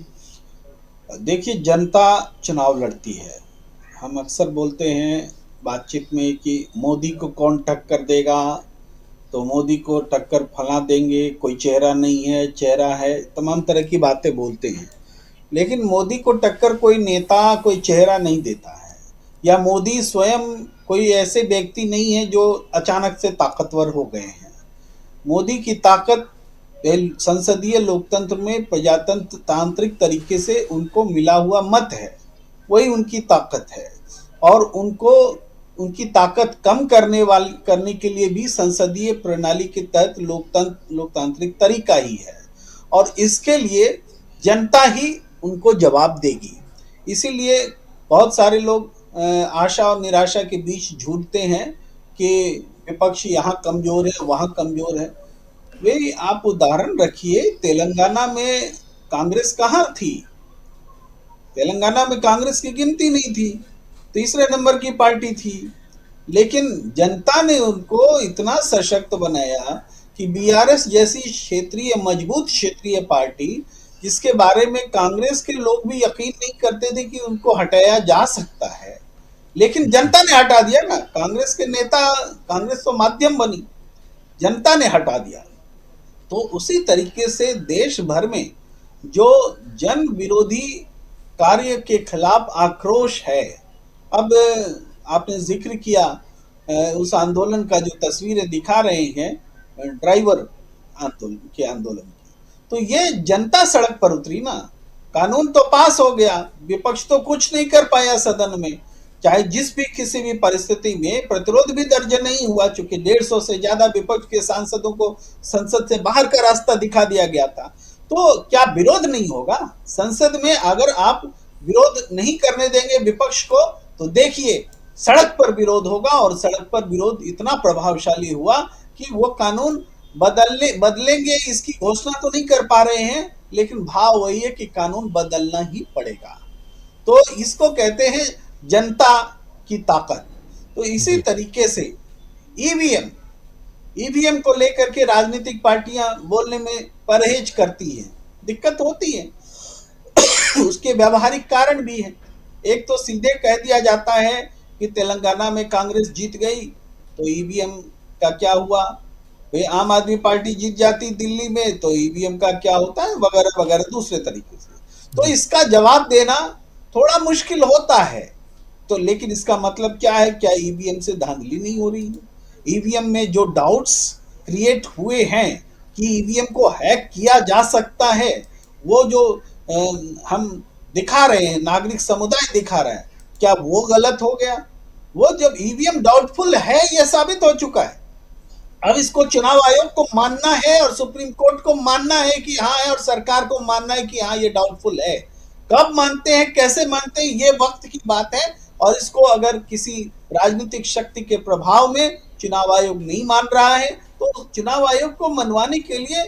देखिए, जनता चुनाव लड़ती है। हम अक्सर बोलते हैं बातचीत में कि मोदी को कौन टक्कर देगा, तो मोदी को टक्कर फला देंगे, कोई चेहरा नहीं है, चेहरा है, तमाम तरह की बातें बोलते हैं। लेकिन मोदी को टक्कर कोई नेता, कोई चेहरा नहीं देता है, या मोदी स्वयं कोई ऐसे व्यक्ति नहीं है जो अचानक से ताकतवर हो गए हैं। मोदी की ताकत संसदीय लोकतंत्र में प्रजातंत्र तांत्रिक तरीके से उनको मिला हुआ मत है, वही उनकी ताकत है। और उनको उनकी ताकत कम करने के लिए भी संसदीय प्रणाली के तहत लोकतांत्रिक तरीका ही है, और इसके लिए जनता ही उनको जवाब देगी। इसीलिए बहुत सारे लोग आशा और निराशा के बीच झूठते हैं कि विपक्ष यहाँ कमजोर है, वहाँ कमजोर है। वे आप उदाहरण रखिए, तेलंगाना में कांग्रेस कहाँ थी? तेलंगाना में कांग्रेस की गिनती नहीं थी, तीसरे नंबर की पार्टी थी। लेकिन जनता ने उनको इतना सशक्त बनाया कि बीआरएस जैसी क्षेत्रीय मजबूत क्षेत्रीय पार्टी, जिसके बारे में कांग्रेस के लोग भी यकीन नहीं करते थे कि उनको हटाया जा सकता है, लेकिन जनता ने हटा दिया ना। कांग्रेस के नेता, कांग्रेस तो माध्यम बनी, जनता ने हटा दिया। तो उसी तरीके से देश भर में जो जन विरोधी कार्य के खिलाफ आक्रोश है, अब आपने जिक्र किया उस आंदोलन का, जो तस्वीरें दिखा रहे हैं ड्राइवर आंदोलन की, तो ये जनता सड़क पर उतरी ना। कानून तो पास हो गया, विपक्ष तो कुछ नहीं कर पाया सदन में, चाहे जिस भी किसी भी परिस्थिति में प्रतिरोध भी दर्ज नहीं हुआ, चूंकि 150 से ज्यादा विपक्ष के सांसदों को संसद से बाहर का रास्ता दिखा दिया गया था। तो क्या विरोध नहीं होगा संसद में? अगर आप विरोध नहीं करने देंगे विपक्ष को, तो देखिए सड़क पर विरोध होगा, और सड़क पर विरोध इतना प्रभावशाली हुआ कि वो कानून बदलेंगे इसकी घोषणा तो नहीं कर पा रहे हैं, लेकिन भाव वही है कि कानून बदलना ही पड़ेगा। तो इसको कहते हैं जनता की ताकत। तो इसी तरीके से ईवीएम को लेकर के राजनीतिक पार्टियां बोलने में परहेज करती हैं, दिक्कत होती है। उसके व्यवहारिक कारण भी है। एक तो सीधे कह दिया जाता है कि तेलंगाना में कांग्रेस जीत गई तो ईवीएम का क्या हुआ, भाई आम आदमी पार्टी जीत जाती दिल्ली में तो ईवीएम का क्या होता है, वगैरह वगैरह दूसरे तरीके से। तो इसका जवाब देना थोड़ा मुश्किल होता है। तो लेकिन इसका मतलब क्या है? क्या ईवीएम से धांधली नहीं हो रही है? ईवीएम में जो डाउट्स क्रिएट हुए हैं कि ईवीएम को हैक किया जा सकता है, वो जो हम दिखा रहे हैं, नागरिक समुदाय दिखा रहा है, क्या वो गलत हो गया? वो जब ईवीएम डाउटफुल है, यह साबित हो चुका है। अब इसको चुनाव आयोग को मानना है और सुप्रीम कोर्ट को मानना है कि हाँ है, और सरकार को मानना है कि हाँ ये डाउटफुल है। कब मानते हैं, कैसे मानते हैं, ये वक्त की बात है। और इसको अगर किसी राजनीतिक शक्ति के प्रभाव में चुनाव आयोग नहीं मान रहा है, तो चुनाव आयोग को मनवाने के लिए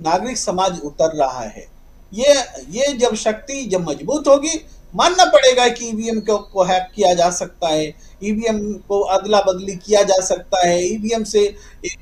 नागरिक समाज उतर रहा है। ये जब शक्ति जब मजबूत होगी, मानना पड़ेगा कि ईवीएम को हैक किया जा सकता है, ईवीएम को अदला बदली किया जा सकता है, ईवीएम से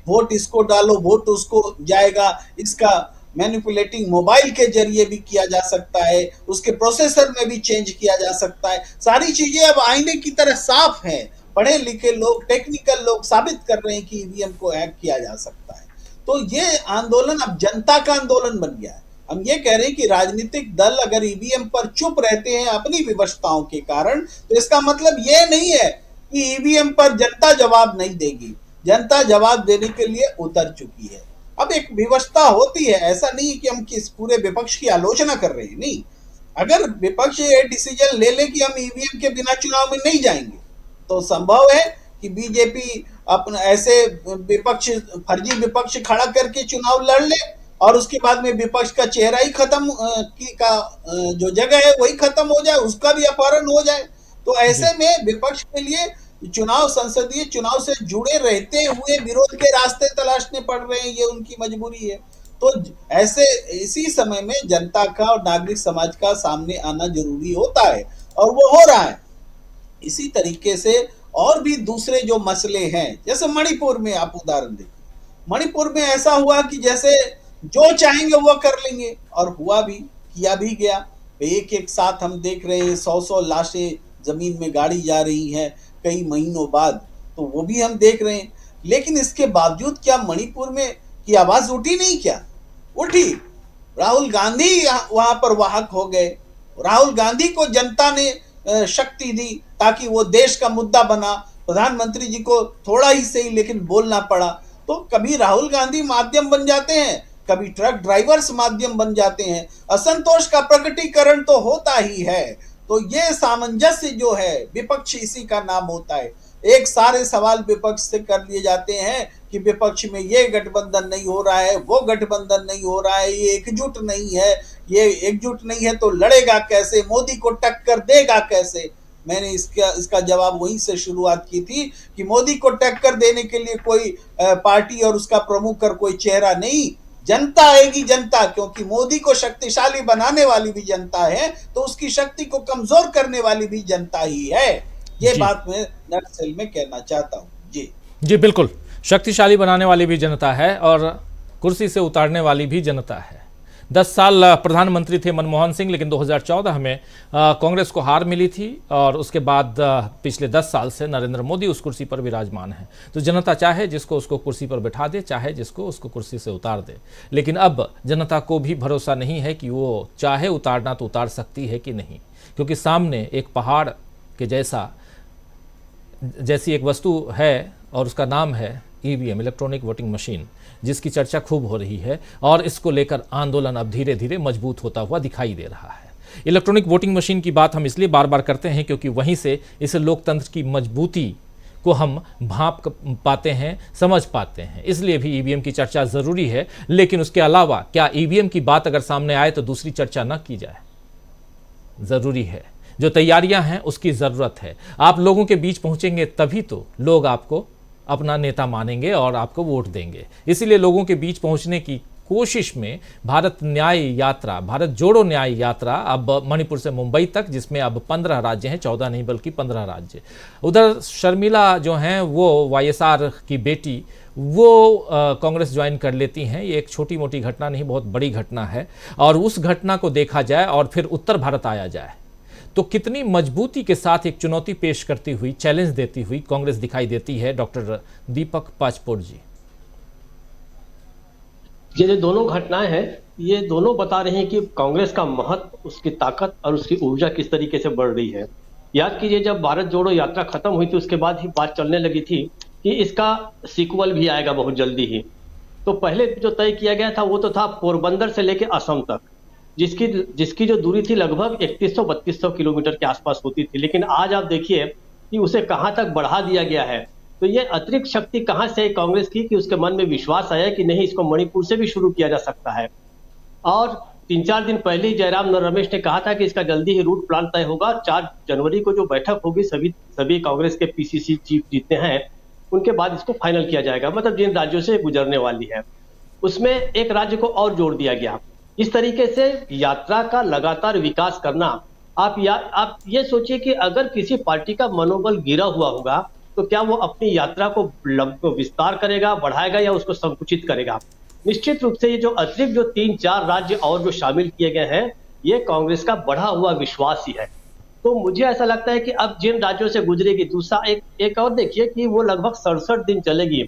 वोट इसको डालो वोट उसको जाएगा, इसका मैनिपुलेटिंग मोबाइल के जरिए भी किया जा सकता है, उसके प्रोसेसर में भी चेंज किया जा सकता है। सारी चीजें अब आईने की तरह साफ हैं। पढ़े लिखे लोग, टेक्निकल लोग साबित कर रहे हैं कि ईवीएम को हैक किया जा सकता है। तो ये आंदोलन अब जनता का आंदोलन बन गया है। हम ये कह रहे हैं कि राजनीतिक दल अगर ईवीएम पर चुप रहते हैं अपनी विवशताओं के कारण, तो इसका मतलब ये नहीं है कि ईवीएम पर जनता जवाब नहीं देगी। जनता जवाब देने के लिए उतर चुकी है। अब एक विवशता होती है, ऐसा नहीं है कि हम किस पूरे विपक्ष की आलोचना कर रहे हैं, नहीं। अगर विपक्ष ये डिसीजन ले ले कि हम ईवीएम के बिना चुनाव में नहीं जाएंगे, तो संभव है कि बीजेपी अपना ऐसे विपक्ष, फर्जी विपक्ष खड़ा करके चुनाव लड़ ले, और उसके बाद में विपक्ष का चेहरा ही खत्म जो जगह है वही खत्म हो जाए, उसका भी अपहरण हो जाए। तो ऐसे में विपक्ष के लिए चुनाव, संसदीय चुनाव से जुड़े रहते हुए विरोध के रास्ते तलाशने पड़ रहे हैं, ये उनकी मजबूरी है। तो ऐसे इसी समय में जनता का और नागरिक समाज का सामने आना जरूरी होता है, और वो हो रहा है। इसी तरीके से और भी दूसरे जो मसले हैं, जैसे मणिपुर में आप उदाहरण देखिए। मणिपुर में ऐसा हुआ कि जैसे जो चाहेंगे वो कर लेंगे, और हुआ भी, किया भी गया। एक एक साथ हम देख रहे हैं 100 लाशें जमीन में गाड़ी जा रही हैं कई महीनों बाद, तो वो भी हम देख रहे हैं। लेकिन इसके बावजूद क्या मणिपुर में की आवाज उठी नहीं? क्या उठी? राहुल गांधी वहां पर वाहक हो गए। राहुल गांधी को जनता ने शक्ति दी ताकि वो देश का मुद्दा बना। प्रधानमंत्री जी को थोड़ा ही सही लेकिन बोलना पड़ा। तो कभी राहुल गांधी माध्यम बन जाते हैं, कभी ट्रक ड्राइवर्स माध्यम बन जाते हैं। असंतोष का प्रकटीकरण तो होता ही है। तो ये सामंजस्य जो है, विपक्ष इसी का नाम होता है। एक सारे सवाल विपक्ष से कर लिए जाते हैं कि विपक्ष में ये गठबंधन नहीं हो रहा है, वो गठबंधन नहीं हो रहा है, ये एकजुट नहीं है, ये एकजुट नहीं है तो लड़ेगा कैसे, मोदी को टक्कर देगा कैसे। मैंने इसका जवाब वहीं से शुरुआत की थी कि मोदी को टक्कर देने के लिए कोई पार्टी और उसका प्रमुख कर कोई चेहरा नहीं, जनता आएगी, जनता। क्योंकि मोदी को शक्तिशाली बनाने वाली भी जनता है, तो उसकी शक्ति को कमजोर करने वाली भी जनता ही है। ये जी। बात मैं नटसेल में कहना चाहता हूँ। जी जी बिल्कुल, शक्तिशाली बनाने वाली भी जनता है और कुर्सी से उतारने वाली भी जनता है। 10 साल प्रधानमंत्री थे मनमोहन सिंह, लेकिन 2014 में कांग्रेस को हार मिली थी और उसके बाद पिछले 10 साल से नरेंद्र मोदी उस कुर्सी पर विराजमान है। तो जनता चाहे जिसको उसको कुर्सी पर बिठा दे, चाहे जिसको उसको कुर्सी से उतार दे। लेकिन अब जनता को भी भरोसा नहीं है कि वो चाहे उतारना तो उतार सकती है कि नहीं, क्योंकि सामने एक पहाड़ के जैसी एक वस्तु है और उसका नाम है ईवीएम, इलेक्ट्रॉनिक वोटिंग मशीन, जिसकी चर्चा खूब हो रही है और इसको लेकर आंदोलन अब धीरे धीरे मजबूत होता हुआ दिखाई दे रहा है। इलेक्ट्रॉनिक वोटिंग मशीन की बात हम इसलिए बार बार करते हैं क्योंकि वहीं से इस लोकतंत्र की मजबूती को हम भांप पाते हैं, समझ पाते हैं। इसलिए भी ईवीएम की चर्चा ज़रूरी है। लेकिन उसके अलावा क्या ईवीएम की बात अगर सामने आए तो दूसरी चर्चा न की जाए? ज़रूरी है। जो तैयारियां हैं उसकी ज़रूरत है। आप लोगों के बीच पहुंचेंगे तभी तो लोग आपको अपना नेता मानेंगे और आपको वोट देंगे। इसीलिए लोगों के बीच पहुंचने की कोशिश में भारत न्याय यात्रा, भारत जोड़ो न्याय यात्रा अब मणिपुर से मुंबई तक, जिसमें अब 15 राज्य हैं, 14 नहीं बल्कि 15 राज्य। उधर शर्मिला जो हैं वो वाईएसआर की बेटी, वो कांग्रेस ज्वाइन कर लेती हैं। ये एक छोटी मोटी घटना नहीं, बहुत बड़ी घटना है। और उस घटना को देखा जाए और फिर उत्तर भारत आया जाए तो कितनी मजबूती के साथ एक चुनौती पेश करती हुई, चैलेंज देती हुई कांग्रेस दिखाई देती है। डॉक्टर दीपक पाचपोर जी, ये जो दोनों घटनाएं हैं, ये दोनों बता रही हैं कि कांग्रेस का महत्व, उसकी ताकत और उसकी ऊर्जा किस तरीके से बढ़ रही है। याद कीजिए, जब भारत जोड़ो यात्रा खत्म हुई थी उसके बाद ही बात चलने लगी थी कि इसका सीक्वल भी आएगा बहुत जल्दी ही। तो पहले जो तय किया गया था वो तो था पोरबंदर से लेकर असम तक, जिसकी जो दूरी थी लगभग 3100-3200 किलोमीटर के आसपास होती थी। लेकिन आज आप देखिए कि उसे कहां तक बढ़ा दिया गया है। तो ये अतिरिक्त शक्ति कहां से कांग्रेस की कि उसके मन में विश्वास आया कि नहीं, इसको मणिपुर से भी शुरू किया जा सकता है। और 3-4 दिन पहले ही जयराम रमेश ने कहा था कि इसका जल्दी ही रूट प्लान तय होगा। 4 जनवरी को जो बैठक होगी, सभी कांग्रेस के पीसीसी चीफ जितने हैं उनके बाद इसको फाइनल किया जाएगा। मतलब जिन राज्यों से गुजरने वाली है उसमें एक राज्य को और जोड़ दिया गया। इस तरीके से यात्रा का लगातार विकास करना, आप ये सोचिए कि अगर किसी पार्टी का मनोबल गिरा हुआ होगा तो क्या वो अपनी यात्रा को विस्तार करेगा, बढ़ाएगा या उसको संकुचित करेगा? निश्चित रूप से ये जो अतिरिक्त जो 3-4 राज्य और जो शामिल किए गए हैं, ये कांग्रेस का बढ़ा हुआ विश्वास ही है। तो मुझे ऐसा लगता है कि अब जिन राज्यों से गुजरेगी, दूसरा एक और देखिए कि वो लगभग 67 दिन चलेगी।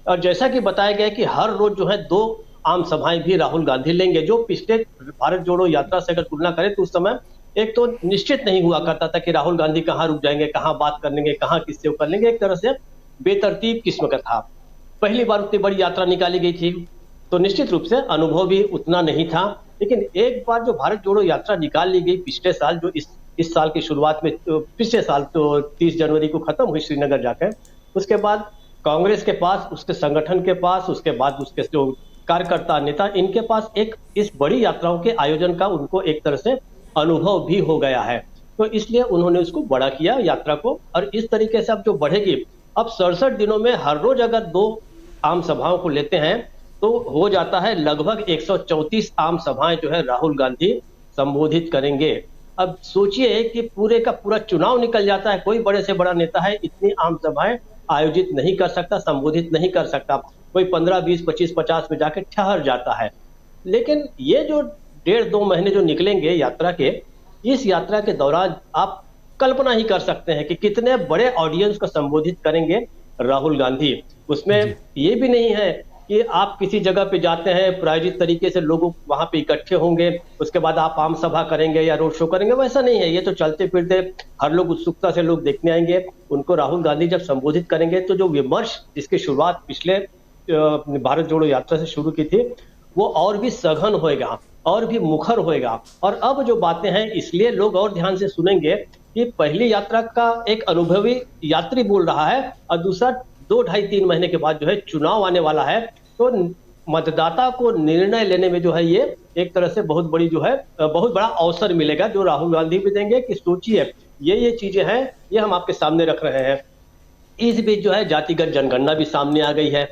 और जैसा कि बताया गया कि हर रोज जो है 2 आम सभाएं भी राहुल गांधी लेंगे, जो पिछले भारत जोड़ो यात्रा से अगर तुलना करें तो उस समय एक तो निश्चित नहीं हुआ करता था कि राहुल गांधी कहाँ रुक जाएंगे, कहाँ बात कर लेंगे, कहाँ किससे कर लेंगे। एक तरह से बेतरतीब किस्म का था। पहली बार उतनी बड़ी यात्रा निकाली गई थी तो निश्चित रूप से अनुभव भी उतना नहीं था। लेकिन एक बार जो भारत जोड़ो यात्रा निकाल ली गई पिछले साल, जो इस साल की शुरुआत में, पिछले साल तो 30 जनवरी को खत्म हुई श्रीनगर जाकर, उसके बाद कांग्रेस के पास, उसके संगठन के पास, उसके बाद उसके जो कार्यकर्ता नेता, इनके पास एक इस बड़ी यात्राओं के आयोजन का उनको एक तरह से अनुभव भी हो गया है। तो इसलिए उन्होंने उसको बड़ा किया यात्रा को। और इस तरीके से अब जो बढ़ेगी, अब 67 दिनों में हर रोज अगर 2 आम सभाओं को लेते हैं तो हो जाता है लगभग 134 आम सभाएं जो है राहुल गांधी संबोधित करेंगे। अब सोचिए कि पूरे का पूरा चुनाव निकल जाता है, कोई बड़े से बड़ा नेता है इतनी आम सभाएं आयोजित नहीं कर सकता, संबोधित नहीं कर सकता। कोई 15, 20, 25, 50 में जाके ठहर जाता है। लेकिन ये जो 1.5-2 महीने जो निकलेंगे यात्रा के, इस यात्रा के दौरान आप कल्पना ही कर सकते हैं कि कितने बड़े ऑडियंस को संबोधित करेंगे राहुल गांधी। उसमें ये भी नहीं है कि आप किसी जगह पे जाते हैं, प्रायोजित तरीके से लोग वहां पे इकट्ठे होंगे, उसके बाद आप आम सभा करेंगे या रोड शो करेंगे, वैसा नहीं है। ये तो चलते फिरते हर लोग उत्सुकता से लोग देखने आएंगे उनको। राहुल गांधी जब संबोधित करेंगे तो जो विमर्श जिसकी शुरुआत पिछले भारत जोड़ो यात्रा से शुरू की थी, वो और भी सघन होएगा और भी मुखर होएगा। और अब जो बातें हैं, इसलिए लोग और ध्यान से सुनेंगे कि पहली यात्रा का एक अनुभवी यात्री बोल रहा है और दूसरा 2-2.5-3 महीने के बाद जो है चुनाव आने वाला है। तो मतदाता को निर्णय लेने में जो है ये एक तरह से बहुत बड़ा अवसर मिलेगा जो राहुल गांधी भी देंगे कि सोचिए ये चीजें हैं, ये हम आपके सामने रख रहे हैं। इस बीच जो है जातिगत जनगणना भी सामने आ गई है।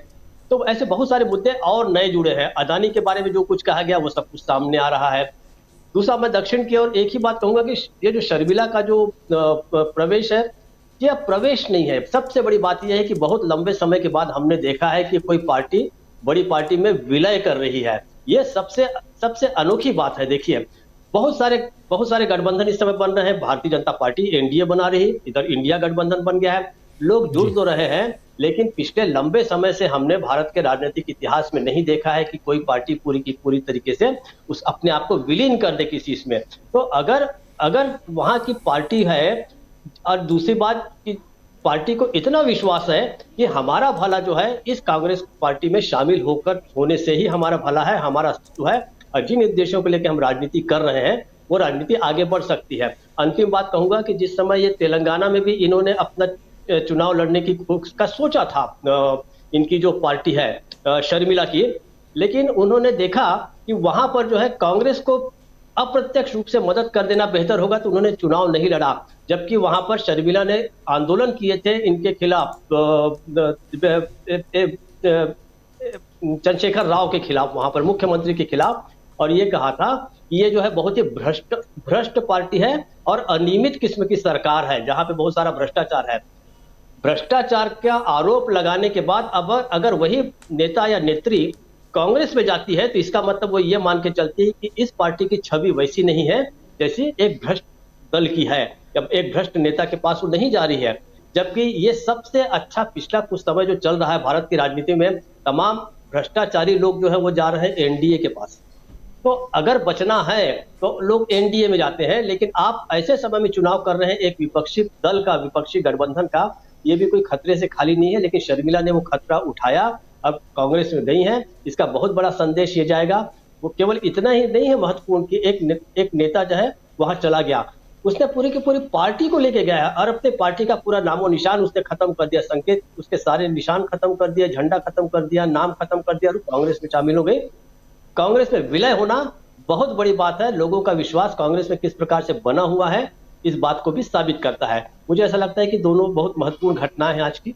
तो ऐसे बहुत सारे मुद्दे और नए जुड़े हैं। अदानी के बारे में जो कुछ कहा गया वो सब कुछ सामने आ रहा है। दूसरा, मैं दक्षिण की ओर एक ही बात कहूंगा कि ये जो शर्मिला का जो प्रवेश है, ये अब प्रवेश नहीं है। सबसे बड़ी बात यह है कि बहुत लंबे समय के बाद हमने देखा है कि कोई पार्टी बड़ी पार्टी में विलय कर रही है। ये सबसे सबसे अनोखी बात है। देखिए, बहुत सारे गठबंधन इस समय बन रहे हैं। भारतीय जनता पार्टी एनडीए बना रही, इधर इंडिया गठबंधन बन गया है। लोग जुड़ तो रहे हैं, लेकिन पिछले लंबे समय से हमने भारत के राजनीतिक इतिहास में नहीं देखा है कि कोई पार्टी पूरी की पूरी तरीके से उस अपने आप को विलीन कर दे किसी इसमें। तो अगर वहां की पार्टी है, और दूसरी बात कि पार्टी को इतना विश्वास है कि हमारा भला जो है इस कांग्रेस पार्टी में शामिल होने से ही हमारा भला है, हमारा जो है, और जिन उद्देश्यों को लेकर हम राजनीति कर रहे हैं वो राजनीति आगे बढ़ सकती है। अंतिम बात कहूंगा कि जिस समय ये तेलंगाना में भी इन्होंने अपना चुनाव लड़ने का सोचा था, इनकी जो पार्टी है शर्मिला की, लेकिन उन्होंने देखा कि वहां पर जो है कांग्रेस को अप्रत्यक्ष रूप से मदद कर देना बेहतर होगा, तो उन्होंने चुनाव नहीं लड़ा। जबकि वहां पर शर्मिला ने आंदोलन किए थे इनके खिलाफ, चंद्रशेखर राव के खिलाफ, वहां पर मुख्यमंत्री के खिलाफ, और ये कहा था कि ये जो है बहुत ही भ्रष्ट पार्टी है और अनियमित किस्म की सरकार है, जहां पे बहुत सारा भ्रष्टाचार है। भ्रष्टाचार का आरोप लगाने के बाद अब अगर वही नेता या नेत्री कांग्रेस में जाती है तो इसका मतलब वो ये मान के चलती है कि इस पार्टी की छवि वैसी नहीं है जैसी एक भ्रष्ट दल की है, जब एक भ्रष्ट नेता के पास वो नहीं जा रही है। जबकि ये सबसे अच्छा पिछला कुछ समय जो चल रहा है भारत की राजनीति में, तमाम भ्रष्टाचारी लोग जो है वो जा रहे हैं एनडीए के पास। तो अगर बचना है तो लोग एनडीए में जाते हैं, लेकिन आप ऐसे समय में चुनाव कर रहे हैं एक विपक्षी दल का, विपक्षी गठबंधन का, ये भी कोई खतरे से खाली नहीं है। लेकिन शर्मिला ने वो खतरा उठाया, अब कांग्रेस में गई हैं। इसका बहुत बड़ा संदेश ये जाएगा। वो केवल इतना ही नहीं है महत्वपूर्ण कि एक नेता जो है वहां चला गया, उसने पूरी की पूरी पार्टी को लेके गया और अपने पार्टी का पूरा नामो निशान उसने खत्म कर दिया, संकेत उसके सारे निशान खत्म कर दिया, झंडा खत्म कर दिया, नाम खत्म कर दिया और कांग्रेस में शामिल हो गई। कांग्रेस में विलय होना बहुत बड़ी बात है। लोगों का विश्वास कांग्रेस में किस प्रकार से बना हुआ है इस बात को भी साबित करता है। मुझे ऐसा लगता है कि दोनों बहुत महत्वपूर्ण घटनाएं हैं आज की।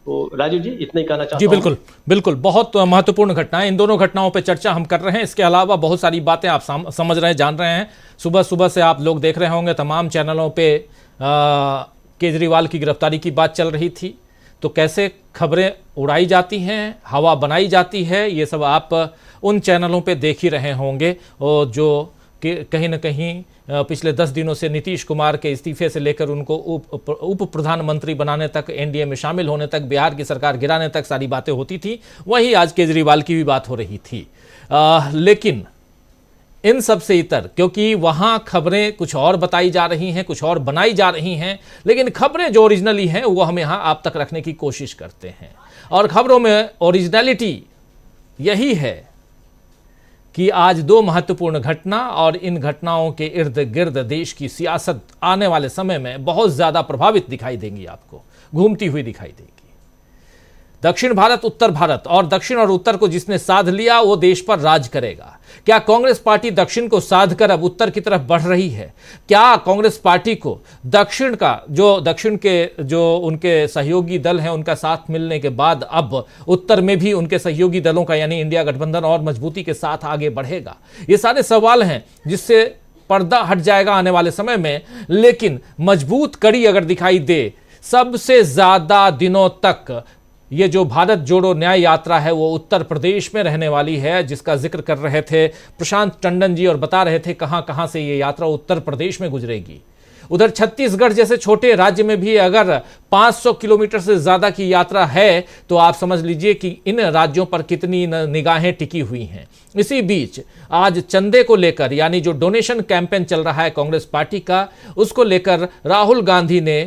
तो राजीव जी, इतना ही कहना चाहता हूं। जी बिल्कुल बिल्कुल, बहुत महत्वपूर्ण घटनाएं, इन दोनों घटनाओं पे चर्चा हम कर रहे हैं। इसके अलावा बहुत सारी बातें आप समझ रहे हैं, जान रहे हैं। सुबह सुबह से आप लोग देख रहे होंगे तमाम चैनलों पे केजरीवाल की गिरफ्तारी की बात चल रही थी, तो कैसे खबरें उड़ाई जाती हैं, हवा बनाई जाती है, ये सब आप उन चैनलों पे देख ही रहे होंगे। और जो कि कहीं ना कहीं पिछले 10 दिनों से नीतीश कुमार के इस्तीफे से लेकर उनको उप प्रधानमंत्री बनाने तक, एनडीए में शामिल होने तक, बिहार की सरकार गिराने तक सारी बातें होती थी। वही आज केजरीवाल की भी बात हो रही थी। लेकिन इन सब से इतर, क्योंकि वहाँ खबरें कुछ और बताई जा रही हैं, कुछ और बनाई जा रही हैं, लेकिन खबरें जो ओरिजिनली हैं वो हम यहाँ आप तक रखने की कोशिश करते हैं। और खबरों में ओरिजिनलिटी यही है कि आज दो महत्वपूर्ण घटना, और इन घटनाओं के इर्द गिर्द देश की सियासत आने वाले समय में बहुत ज़्यादा प्रभावित दिखाई देंगी, आपको घूमती हुई दिखाई देगी। दक्षिण भारत, उत्तर भारत, और दक्षिण और उत्तर को जिसने साध लिया वो देश पर राज करेगा। क्या कांग्रेस पार्टी दक्षिण को साध कर अब उत्तर की तरफ बढ़ रही है? क्या कांग्रेस पार्टी को दक्षिण के जो उनके सहयोगी दल हैं उनका साथ मिलने के बाद अब उत्तर में भी उनके सहयोगी दलों का यानी इंडिया गठबंधन और मजबूती के साथ आगे बढ़ेगा? ये सारे सवाल हैं जिससे पर्दा हट जाएगा आने वाले समय में। लेकिन मजबूत कड़ी अगर दिखाई दे, सबसे ज्यादा दिनों तक ये जो भारत जोड़ो न्याय यात्रा है वो उत्तर प्रदेश में रहने वाली है, जिसका जिक्र कर रहे थे प्रशांत टंडन जी और बता रहे थे कहां कहां से ये यात्रा उत्तर प्रदेश में गुजरेगी। उधर छत्तीसगढ़ जैसे छोटे राज्य में भी अगर 500 किलोमीटर से ज्यादा की यात्रा है तो आप समझ लीजिए कि इन राज्यों पर कितनी निगाहें टिकी हुई हैं। इसी बीच आज चंदे को लेकर, यानी जो डोनेशन कैंपेन चल रहा है कांग्रेस पार्टी का, उसको लेकर राहुल गांधी ने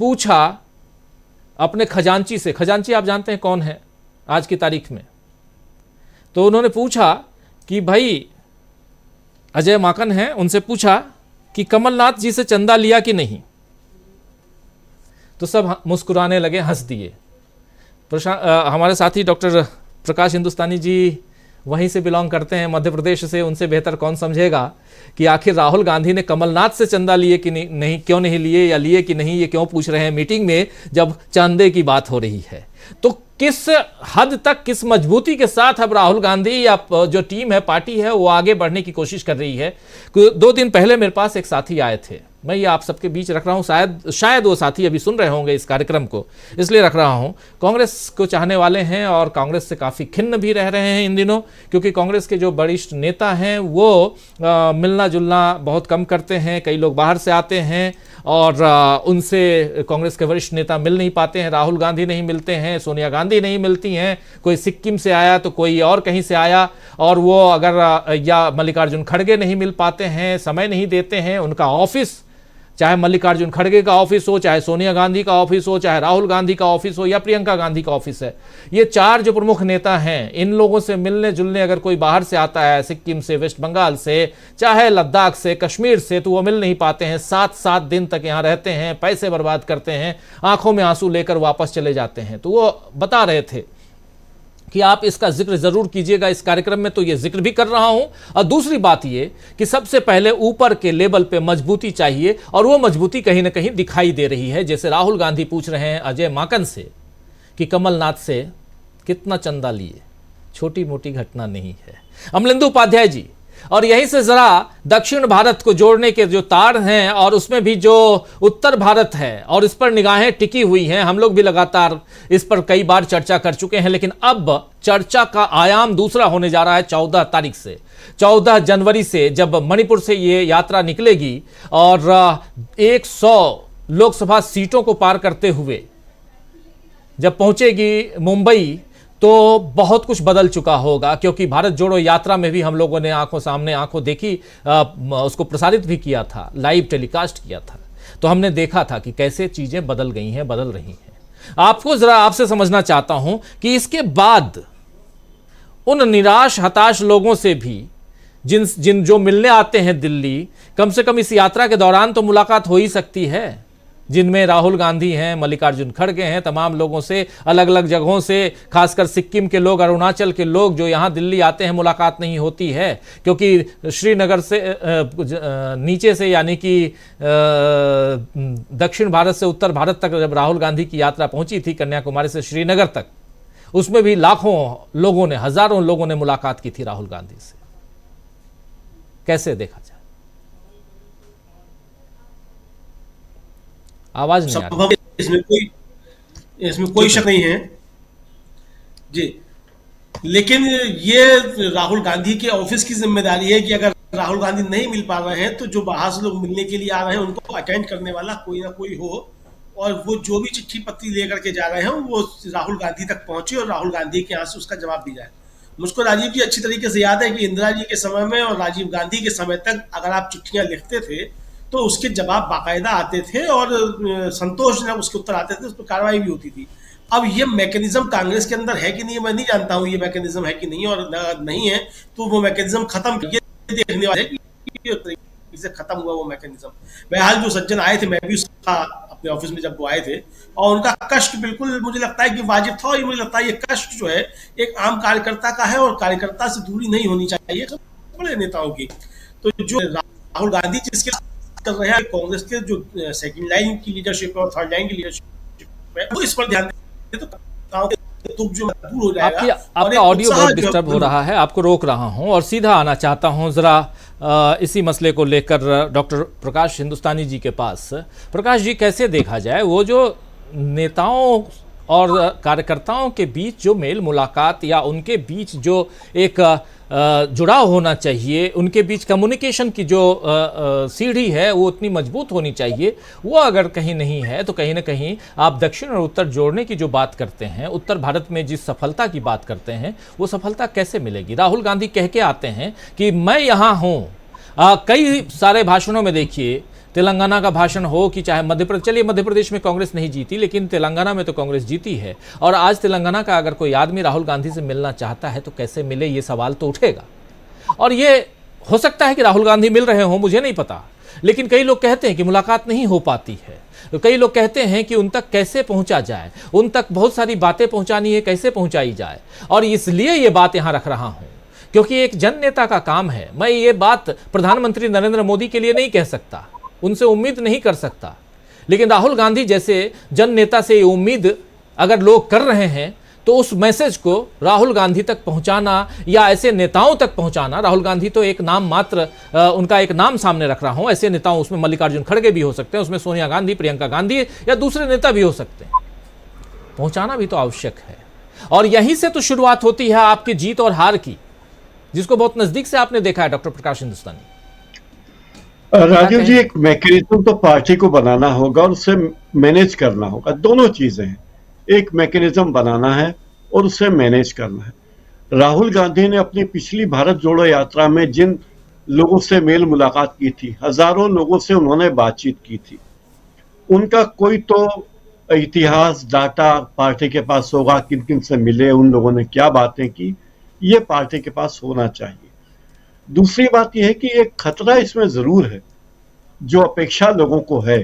पूछा अपने खजांची से। खजांची आप जानते हैं कौन है आज की तारीख में? तो उन्होंने पूछा कि भाई अजय माकन है, उनसे पूछा कि कमलनाथ जी से चंदा लिया कि नहीं? तो सब मुस्कुराने लगे, हंस दिए। हमारे साथी डॉक्टर प्रकाश हिंदुस्तानी जी वहीं से बिलोंग करते हैं, मध्य प्रदेश से, उनसे बेहतर कौन समझेगा कि आखिर राहुल गांधी ने कमलनाथ से चंदा लिए कि नहीं, क्यों नहीं लिए, या लिए कि नहीं, ये क्यों पूछ रहे हैं मीटिंग में जब चंदे की बात हो रही है। तो किस हद तक, किस मजबूती के साथ अब राहुल गांधी या जो टीम है, पार्टी है, वो आगे बढ़ने की कोशिश कर रही है। 2 दिन पहले मेरे पास एक साथी आए थे मैं ये आप सबके बीच रख रहा हूँ, शायद वो साथी अभी सुन रहे होंगे इस कार्यक्रम को, इसलिए रख रहा हूँ। कांग्रेस को चाहने वाले हैं और कांग्रेस से काफ़ी खिन्न भी रह रहे हैं इन दिनों, क्योंकि कांग्रेस के जो वरिष्ठ नेता हैं वो मिलना जुलना बहुत कम करते हैं। कई लोग बाहर से आते हैं और उनसे कांग्रेस के वरिष्ठ नेता मिल नहीं पाते हैं। राहुल गांधी नहीं मिलते हैं, सोनिया गांधी नहीं मिलती हैं, कोई सिक्किम से आया तो कोई और कहीं से आया, और वो अगर या मल्लिकार्जुन खड़गे नहीं मिल पाते हैं, समय नहीं देते हैं। उनका ऑफिस, चाहे मल्लिकार्जुन खड़गे का ऑफिस हो, चाहे सोनिया गांधी का ऑफिस हो, चाहे राहुल गांधी का ऑफिस हो या प्रियंका गांधी का ऑफिस है, ये चार जो प्रमुख नेता हैं, इन लोगों से मिलने जुलने अगर कोई बाहर से आता है, सिक्किम से, वेस्ट बंगाल से, चाहे लद्दाख से, कश्मीर से, तो वो मिल नहीं पाते हैं। 7-7 दिन तक यहाँ रहते हैं, पैसे बर्बाद करते हैं, आंखों में आंसू लेकर वापस चले जाते हैं। तो वो बता रहे थे कि आप इसका जिक्र जरूर कीजिएगा इस कार्यक्रम में, तो ये जिक्र भी कर रहा हूं। और दूसरी बात ये कि सबसे पहले ऊपर के लेवल पे मजबूती चाहिए, और वो मजबूती कहीं ना कहीं दिखाई दे रही है। जैसे राहुल गांधी पूछ रहे हैं अजय माकन से कि कमलनाथ से कितना चंदा लिए, छोटी मोटी घटना नहीं है। अमलेंदु उपाध्याय जी, और यहीं से जरा दक्षिण भारत को जोड़ने के जो तार हैं और उसमें भी जो उत्तर भारत है और इस पर निगाहें टिकी हुई हैं, हम लोग भी लगातार इस पर कई बार चर्चा कर चुके हैं, लेकिन अब चर्चा का आयाम दूसरा होने जा रहा है। 14 तारीख से, 14 जनवरी से जब मणिपुर से ये यात्रा निकलेगी और 100 लोकसभा सीटों को पार करते हुए जब पहुंचेगी मुंबई, तो बहुत कुछ बदल चुका होगा। क्योंकि भारत जोड़ो यात्रा में भी हम लोगों ने आंखों देखी, उसको प्रसारित भी किया था, लाइव टेलीकास्ट किया था, तो हमने देखा था कि कैसे चीजें बदल गई हैं, बदल रही हैं। आपसे समझना चाहता हूं कि इसके बाद उन निराश हताश लोगों से भी जिन जो मिलने आते हैं दिल्ली, कम से कम इस यात्रा के दौरान तो मुलाकात हो ही सकती है, जिनमें राहुल गांधी हैं, मल्लिकार्जुन खड़गे हैं, तमाम लोगों से, अलग अलग जगहों से, खासकर सिक्किम के लोग, अरुणाचल के लोग जो यहाँ दिल्ली आते हैं, मुलाकात नहीं होती है। क्योंकि श्रीनगर से नीचे से, यानी कि दक्षिण भारत से उत्तर भारत तक जब राहुल गांधी की यात्रा पहुंची थी, कन्याकुमारी से श्रीनगर तक, उसमें भी लाखों लोगों ने, हजारों लोगों ने मुलाकात की थी राहुल गांधी से। कैसे देखा जाए? आवाज नहीं आ रही। इसमें कोई शक नहीं है जी, लेकिन ये राहुल गांधी के ऑफिस की जिम्मेदारी है कि अगर राहुल गांधी नहीं मिल पा रहे हैं तो जो बाहर से लोग मिलने के लिए आ रहे हैं उनको अटेंड करने वाला कोई ना कोई हो, और वो जो भी चिट्ठी पत्री लेकर के जा रहे हैं वो राहुल गांधी तक पहुंचे और राहुल गांधी के यहाँ से उसका जवाब दी जाए। मुझको राजीव जी अच्छी तरीके से याद है कि इंदिरा जी के समय में और राजीव गांधी के समय तक अगर आप चिट्ठियां लिखते थे तो उसके जवाब बाकायदा आते थे और संतोषजनक उसके उत्तर आते थे, उस पर कार्रवाई भी होती थी। अब ये मैकेनिज्म कांग्रेस के अंदर है कि नहीं, मैं नहीं जानता हूँ ये मैकेनिज्म है कि नहीं, और नहीं है तो वो मैकेनिज्म खत्म, ये देखने वाले कि से खत्म हुआ वो मैकेनिज्म। बहरहाल जो सज्जन आए थे, मैं भी उसका अपने ऑफिस में जब वो आए थे, और उनका कष्ट बिल्कुल मुझे लगता है कि वाजिब था, और ये मुझे लगता है ये कष्ट जो है एक आम कार्यकर्ता का है, और कार्यकर्ता से दूरी नहीं होनी चाहिए बड़े नेताओं की। तो जो राहुल गांधी जिसके कर रहे हैं, कांग्रेस के जो सेकंड लाइन की लीडरशिप और थर्ड लाइन की लीडरशिप है, वो इस पर ध्यान दे तो जो दूर हो जाएगा। आपका ऑडियो बहुत डिस्टर्ब हो रहा है, आपको रोक रहा हूं और सीधा आना चाहता हूं जरा इसी मसले को लेकर डॉक्टर प्रकाश हिंदुस्तानी जी के पास। प्रकाश जी, कैसे देखा जाए वो जो नेताओं और कार्यकर्ताओं के बीच जो मेल मुलाकात या उनके बीच जो एक जुड़ाव होना चाहिए, उनके बीच कम्युनिकेशन की जो सीढ़ी है वो उतनी मजबूत होनी चाहिए, वो अगर कहीं नहीं है तो कहीं ना कहीं आप दक्षिण और उत्तर जोड़ने की जो बात करते हैं, उत्तर भारत में जिस सफलता की बात करते हैं, वो सफलता कैसे मिलेगी? राहुल गांधी कह के आते हैं कि मैं यहाँ हूँ, कई सारे भाषणों में देखिए, तेलंगाना का भाषण हो कि चाहे मध्य प्रदेश, चलिए मध्य प्रदेश में कांग्रेस नहीं जीती लेकिन तेलंगाना में तो कांग्रेस जीती है, और आज तेलंगाना का अगर कोई आदमी राहुल गांधी से मिलना चाहता है तो कैसे मिले, ये सवाल तो उठेगा। और ये हो सकता है कि राहुल गांधी मिल रहे हों, मुझे नहीं पता, लेकिन कई लोग कहते हैं कि मुलाकात नहीं हो पाती है, तो कई लोग कहते हैं कि उन तक कैसे पहुंचा जाए, उन तक बहुत सारी बातें पहुंचानी है, कैसे पहुंचाई जाए। और इसलिए ये बात यहां रख रहा हूं क्योंकि एक जन नेता का काम है। मैं ये बात प्रधानमंत्री नरेंद्र मोदी के लिए नहीं कह सकता, उनसे उम्मीद नहीं कर सकता, लेकिन राहुल गांधी जैसे जन नेता से ये उम्मीद अगर लोग कर रहे हैं तो उस मैसेज को राहुल गांधी तक पहुंचाना या ऐसे नेताओं तक पहुंचाना, राहुल गांधी तो एक नाम मात्र, उनका एक नाम सामने रख रहा हूं, ऐसे नेताओं, उसमें मल्लिकार्जुन खड़गे भी हो सकते हैं, उसमें सोनिया गांधी, प्रियंका गांधी या दूसरे नेता भी हो सकते हैं, पहुंचाना भी तो आवश्यक है। और यहीं से तो शुरुआत होती है आपकी जीत और हार की, जिसको बहुत नजदीक से आपने देखा है डॉक्टर प्रकाश हिंदुस्तानी। राजीव जी, एक मैकेनिज्म तो पार्टी को बनाना होगा और उसे मैनेज करना होगा। दोनों चीजें हैं, एक मैकेनिज्म बनाना है और उसे मैनेज करना है। राहुल गांधी ने अपनी पिछली भारत जोड़ो यात्रा में जिन लोगों से मेल मुलाकात की थी, हजारों लोगों से उन्होंने बातचीत की थी, उनका कोई तो इतिहास, डाटा पार्टी के पास होगा, किन किन से मिले, उन लोगों ने क्या बातें की, ये पार्टी के पास होना चाहिए। दूसरी बात यह है कि एक खतरा इसमें जरूर है, जो अपेक्षा लोगों को है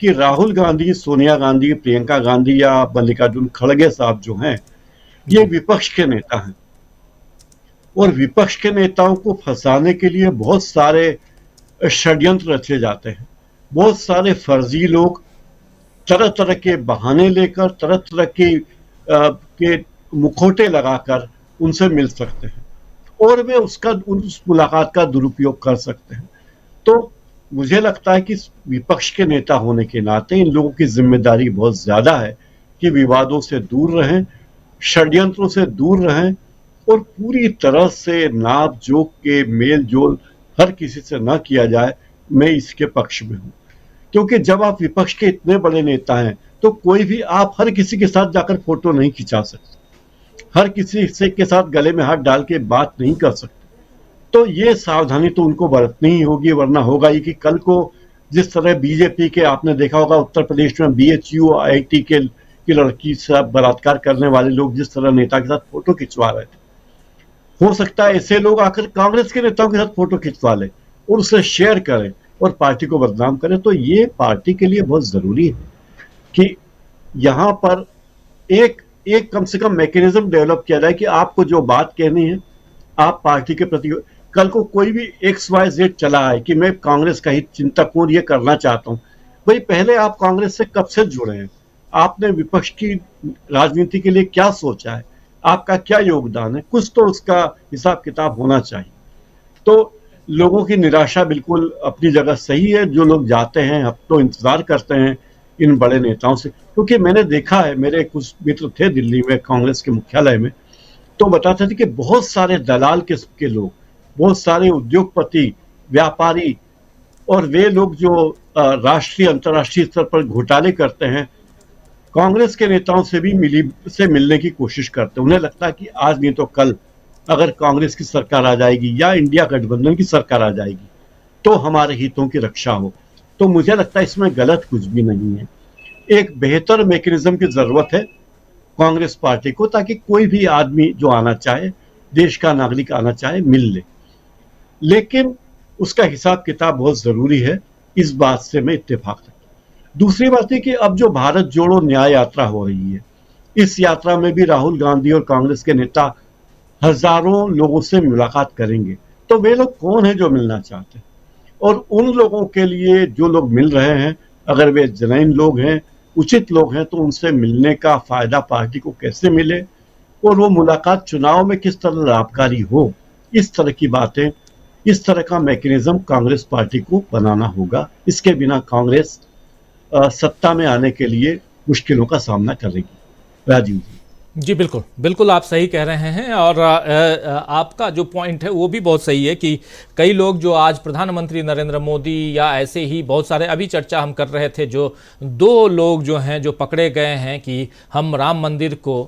कि राहुल गांधी, सोनिया गांधी, प्रियंका गांधी या मल्लिकार्जुन खड़गे साहब जो हैं, ये विपक्ष के नेता हैं और विपक्ष के नेताओं को फंसाने के लिए बहुत सारे षड्यंत्र रचे जाते हैं। बहुत सारे फर्जी लोग तरह तरह के बहाने लेकर, तरह तरह के मुखौटे लगाकर उनसे मिल सकते हैं और वे उस मुलाकात का दुरुपयोग कर सकते हैं। तो मुझे लगता है कि विपक्ष के नेता होने के नाते इन लोगों की जिम्मेदारी बहुत ज्यादा है कि विवादों से दूर रहें, षड्यंत्रों से दूर रहें और पूरी तरह से नाप जोक के मेल जोल हर किसी से न किया जाए। मैं इसके पक्ष में हूं, क्योंकि जब आप विपक्ष के इतने बड़े नेता हैं तो कोई भी आप हर किसी के साथ जाकर फोटो नहीं खिंचा सकते, हर किसी से के साथ गले में हाथ डाल के बात नहीं कर सकते। तो ये सावधानी तो उनको बरतनी ही होगी, वरना होगा ही कि कल को जिस तरह बीजेपी के, आपने देखा होगा उत्तर प्रदेश में BHU IIT की लड़की से बलात्कार करने वाले लोग जिस तरह नेता के साथ फोटो खिंचवा रहे थे, हो सकता है ऐसे लोग आकर कांग्रेस के नेताओं के साथ फोटो खिंचवा ले और उसे शेयर करें और पार्टी को बदनाम करें। तो ये पार्टी के लिए बहुत जरूरी है कि यहाँ पर एक कम से कम मैकेनिज्म डेवलप किया जाए कि आपको जो बात कहनी है, आप पार्टी के प्रति, कल को कोई भी XYZ चला है कि मैं कांग्रेस का हित चिंतक हूं, ये करना चाहता हूं, भाई पहले आप कांग्रेस से कब से जुड़े हैं, आपने विपक्ष की राजनीति के लिए क्या सोचा है, आपका क्या योगदान है, कुछ तो उसका हिसाब किताब होना चाहिए। तो लोगों की निराशा बिल्कुल अपनी जगह सही है। जो लोग जाते हैं अब तो इंतजार करते हैं इन बड़े नेताओं से, क्योंकि मैंने देखा है, मेरे कुछ मित्र थे दिल्ली में कांग्रेस के मुख्यालय में, तो बताते थे कि बहुत सारे दलाल किस्म के लोग, बहुत सारे उद्योगपति, व्यापारी और वे लोग जो राष्ट्रीय अंतर्राष्ट्रीय स्तर पर घोटाले करते हैं, कांग्रेस के नेताओं से भी मिलने की कोशिश करते हैं। उन्हें लगता है कि आज नहीं तो कल अगर कांग्रेस की सरकार आ जाएगी या इंडिया गठबंधन की सरकार आ जाएगी तो हमारे हितों की रक्षा हो। तो मुझे लगता है इसमें गलत कुछ भी नहीं है। एक बेहतर मैकेनिज्म की जरूरत है कांग्रेस पार्टी को, ताकि कोई भी आदमी जो आना चाहे, देश का नागरिक आना चाहे, मिल ले। लेकिन उसका हिसाब किताब बहुत जरूरी है, इस बात से मैं इत्तेफाक रखता हूं। दूसरी बात है कि अब जो भारत जोड़ो न्याय यात्रा हो रही है, इस यात्रा में भी राहुल गांधी और कांग्रेस के नेता हजारों लोगों से मुलाकात करेंगे। तो वे लोग कौन है जो मिलना चाहते हैं, और उन लोगों के लिए जो लोग मिल रहे हैं, अगर वे जनैन लोग हैं, उचित लोग हैं, तो उनसे मिलने का फायदा पार्टी को कैसे मिले और वो मुलाकात चुनाव में किस तरह लाभकारी हो, इस तरह की बातें, इस तरह का मैकेनिज्म कांग्रेस पार्टी को बनाना होगा। इसके बिना कांग्रेस सत्ता में आने के लिए मुश्किलों का सामना करेगी। राजीव जी बिल्कुल बिल्कुल आप सही कह रहे हैं। और आपका जो पॉइंट है वो भी बहुत सही है कि कई लोग जो आज प्रधानमंत्री नरेंद्र मोदी या ऐसे ही बहुत सारे, अभी चर्चा हम कर रहे थे, जो 2 लोग जो हैं जो पकड़े गए हैं कि हम राम मंदिर को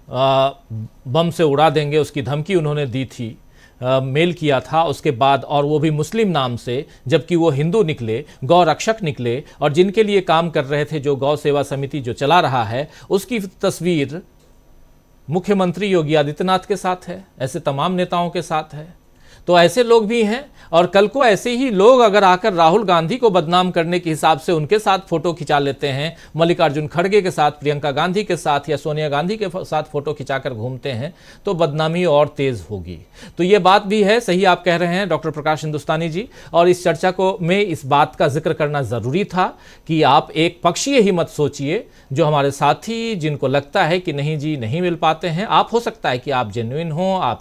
बम से उड़ा देंगे, उसकी धमकी उन्होंने दी थी, मेल किया था उसके बाद, और वो भी मुस्लिम नाम से, जबकि वो हिंदू निकले, गौ रक्षक निकले, और जिनके लिए काम कर रहे थे, जो गौ सेवा समिति जो चला रहा है, उसकी तस्वीर मुख्यमंत्री योगी आदित्यनाथ के साथ है, ऐसे तमाम नेताओं के साथ है। तो ऐसे लोग भी हैं, और कल को ऐसे ही लोग अगर आकर राहुल गांधी को बदनाम करने के हिसाब से उनके साथ फोटो खिंचा लेते हैं, मल्लिकार्जुन खड़गे के साथ, प्रियंका गांधी के साथ या सोनिया गांधी के साथ फोटो खिंचाकर घूमते हैं, तो बदनामी और तेज होगी। तो ये बात भी है, सही आप कह रहे हैं डॉक्टर प्रकाश हिंदुस्तानी जी। और इस चर्चा को में इस बात का जिक्र करना जरूरी था कि आप एक पक्षीय ही मत सोचिए। जो हमारे साथी जिनको लगता है कि नहीं जी नहीं मिल पाते हैं, आप हो सकता है कि आप जेन्युइन हो, आप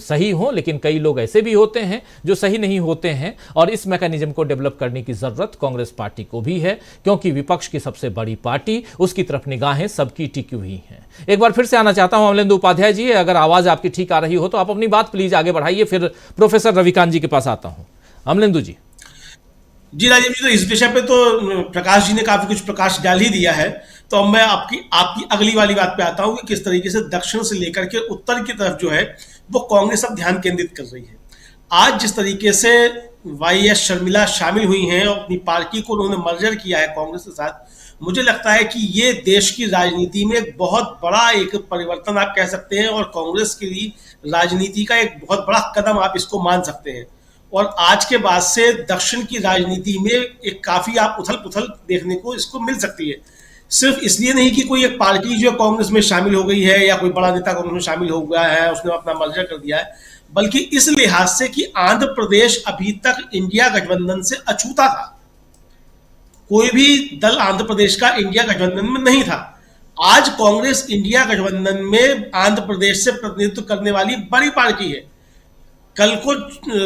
सही हो, लेकिन कई लोग ऐसे भी होते हैं जो सही नहीं होते हैं, और इस मैकेनिज्म को डेवलप करने की जरूरत कांग्रेस पार्टी को भी है, क्योंकि विपक्ष की सबसे बड़ी पार्टी, उसकी तरफ निगाहें सबकी टिकी हुई हैं। एक बार फिर से आना चाहता हूं अमलेंदु उपाध्याय जी, अगर आवाज आपकी ठीक आ रही हो तो आप अपनी बात प्लीज आगे बढ़ाइए, फिर प्रोफेसर रविकांत जी के पास आता हूं। अमलेंदु जी। जी राजीव जी, तो इस विषय पे तो प्रकाश जी ने काफी कुछ प्रकाश डाल ही दिया है। तो अब मैं आपकी अगली वाली बात पे आता हूं कि किस तरीके से दक्षिण से लेकर के उत्तर की तरफ जो है वो कांग्रेस अब ध्यान केंद्रित कर रही है। आज जिस तरीके से वाईएस शर्मिला शामिल हुई हैं और अपनी पार्टी को उन्होंने मर्जर किया है कांग्रेस के साथ, मुझे लगता है कि ये देश की राजनीति में एक बहुत बड़ा एक परिवर्तन आप कह सकते हैं, और कांग्रेस के लिए राजनीति का एक बहुत बड़ा कदम आप इसको मान सकते हैं। और आज के बाद से दक्षिण की राजनीति में एक काफी आप उथल पुथल देखने को इसको मिल सकती है। सिर्फ इसलिए नहीं कि कोई एक पार्टी जो कांग्रेस में शामिल हो गई है या कोई बड़ा नेता कांग्रेस में शामिल हो गया है, उसने अपना मर्जर कर दिया है, बल्कि इस लिहाज से कि आंध्र प्रदेश अभी तक इंडिया गठबंधन से अछूता था। कोई भी दल आंध्र प्रदेश का इंडिया गठबंधन में नहीं था। आज कांग्रेस इंडिया गठबंधन में आंध्र प्रदेश से प्रतिनिधित्व करने वाली बड़ी पार्टी है। कल को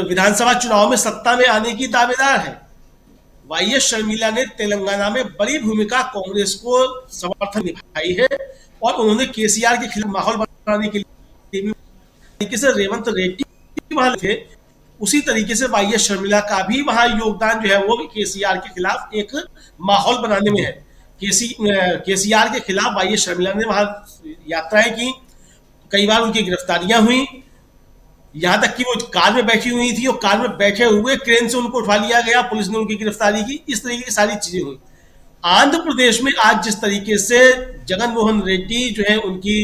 विधानसभा चुनाव में सत्ता में आने की दावेदार है। वाईएस शर्मिला ने तेलंगाना में बड़ी भूमिका कांग्रेस को समर्थन निभाई है, और उन्होंने केसीआर के खिलाफ माहौल बनाने के लिए भी तरीके से रेवंत रेड्डी वहां थे, उसी तरीके से वाईएस शर्मिला का भी वहां योगदान जो है वो केसीआर के खिलाफ एक माहौल बनाने में है। केसीआर के खिलाफ वाईएस शर्मिला ने वहां यात्राएं की, कई बार उनकी गिरफ्तारियां हुई, यहां तक कि वो कार में बैठी हुई थी और कार में बैठे हुए क्रेन से उनको उठा लिया गया, पुलिस ने उनकी गिरफ्तारी की। इस तरीके की सारी चीजें हुई। आंध्र प्रदेश में आज जिस तरीके से जगन मोहन रेड्डी जो है उनकी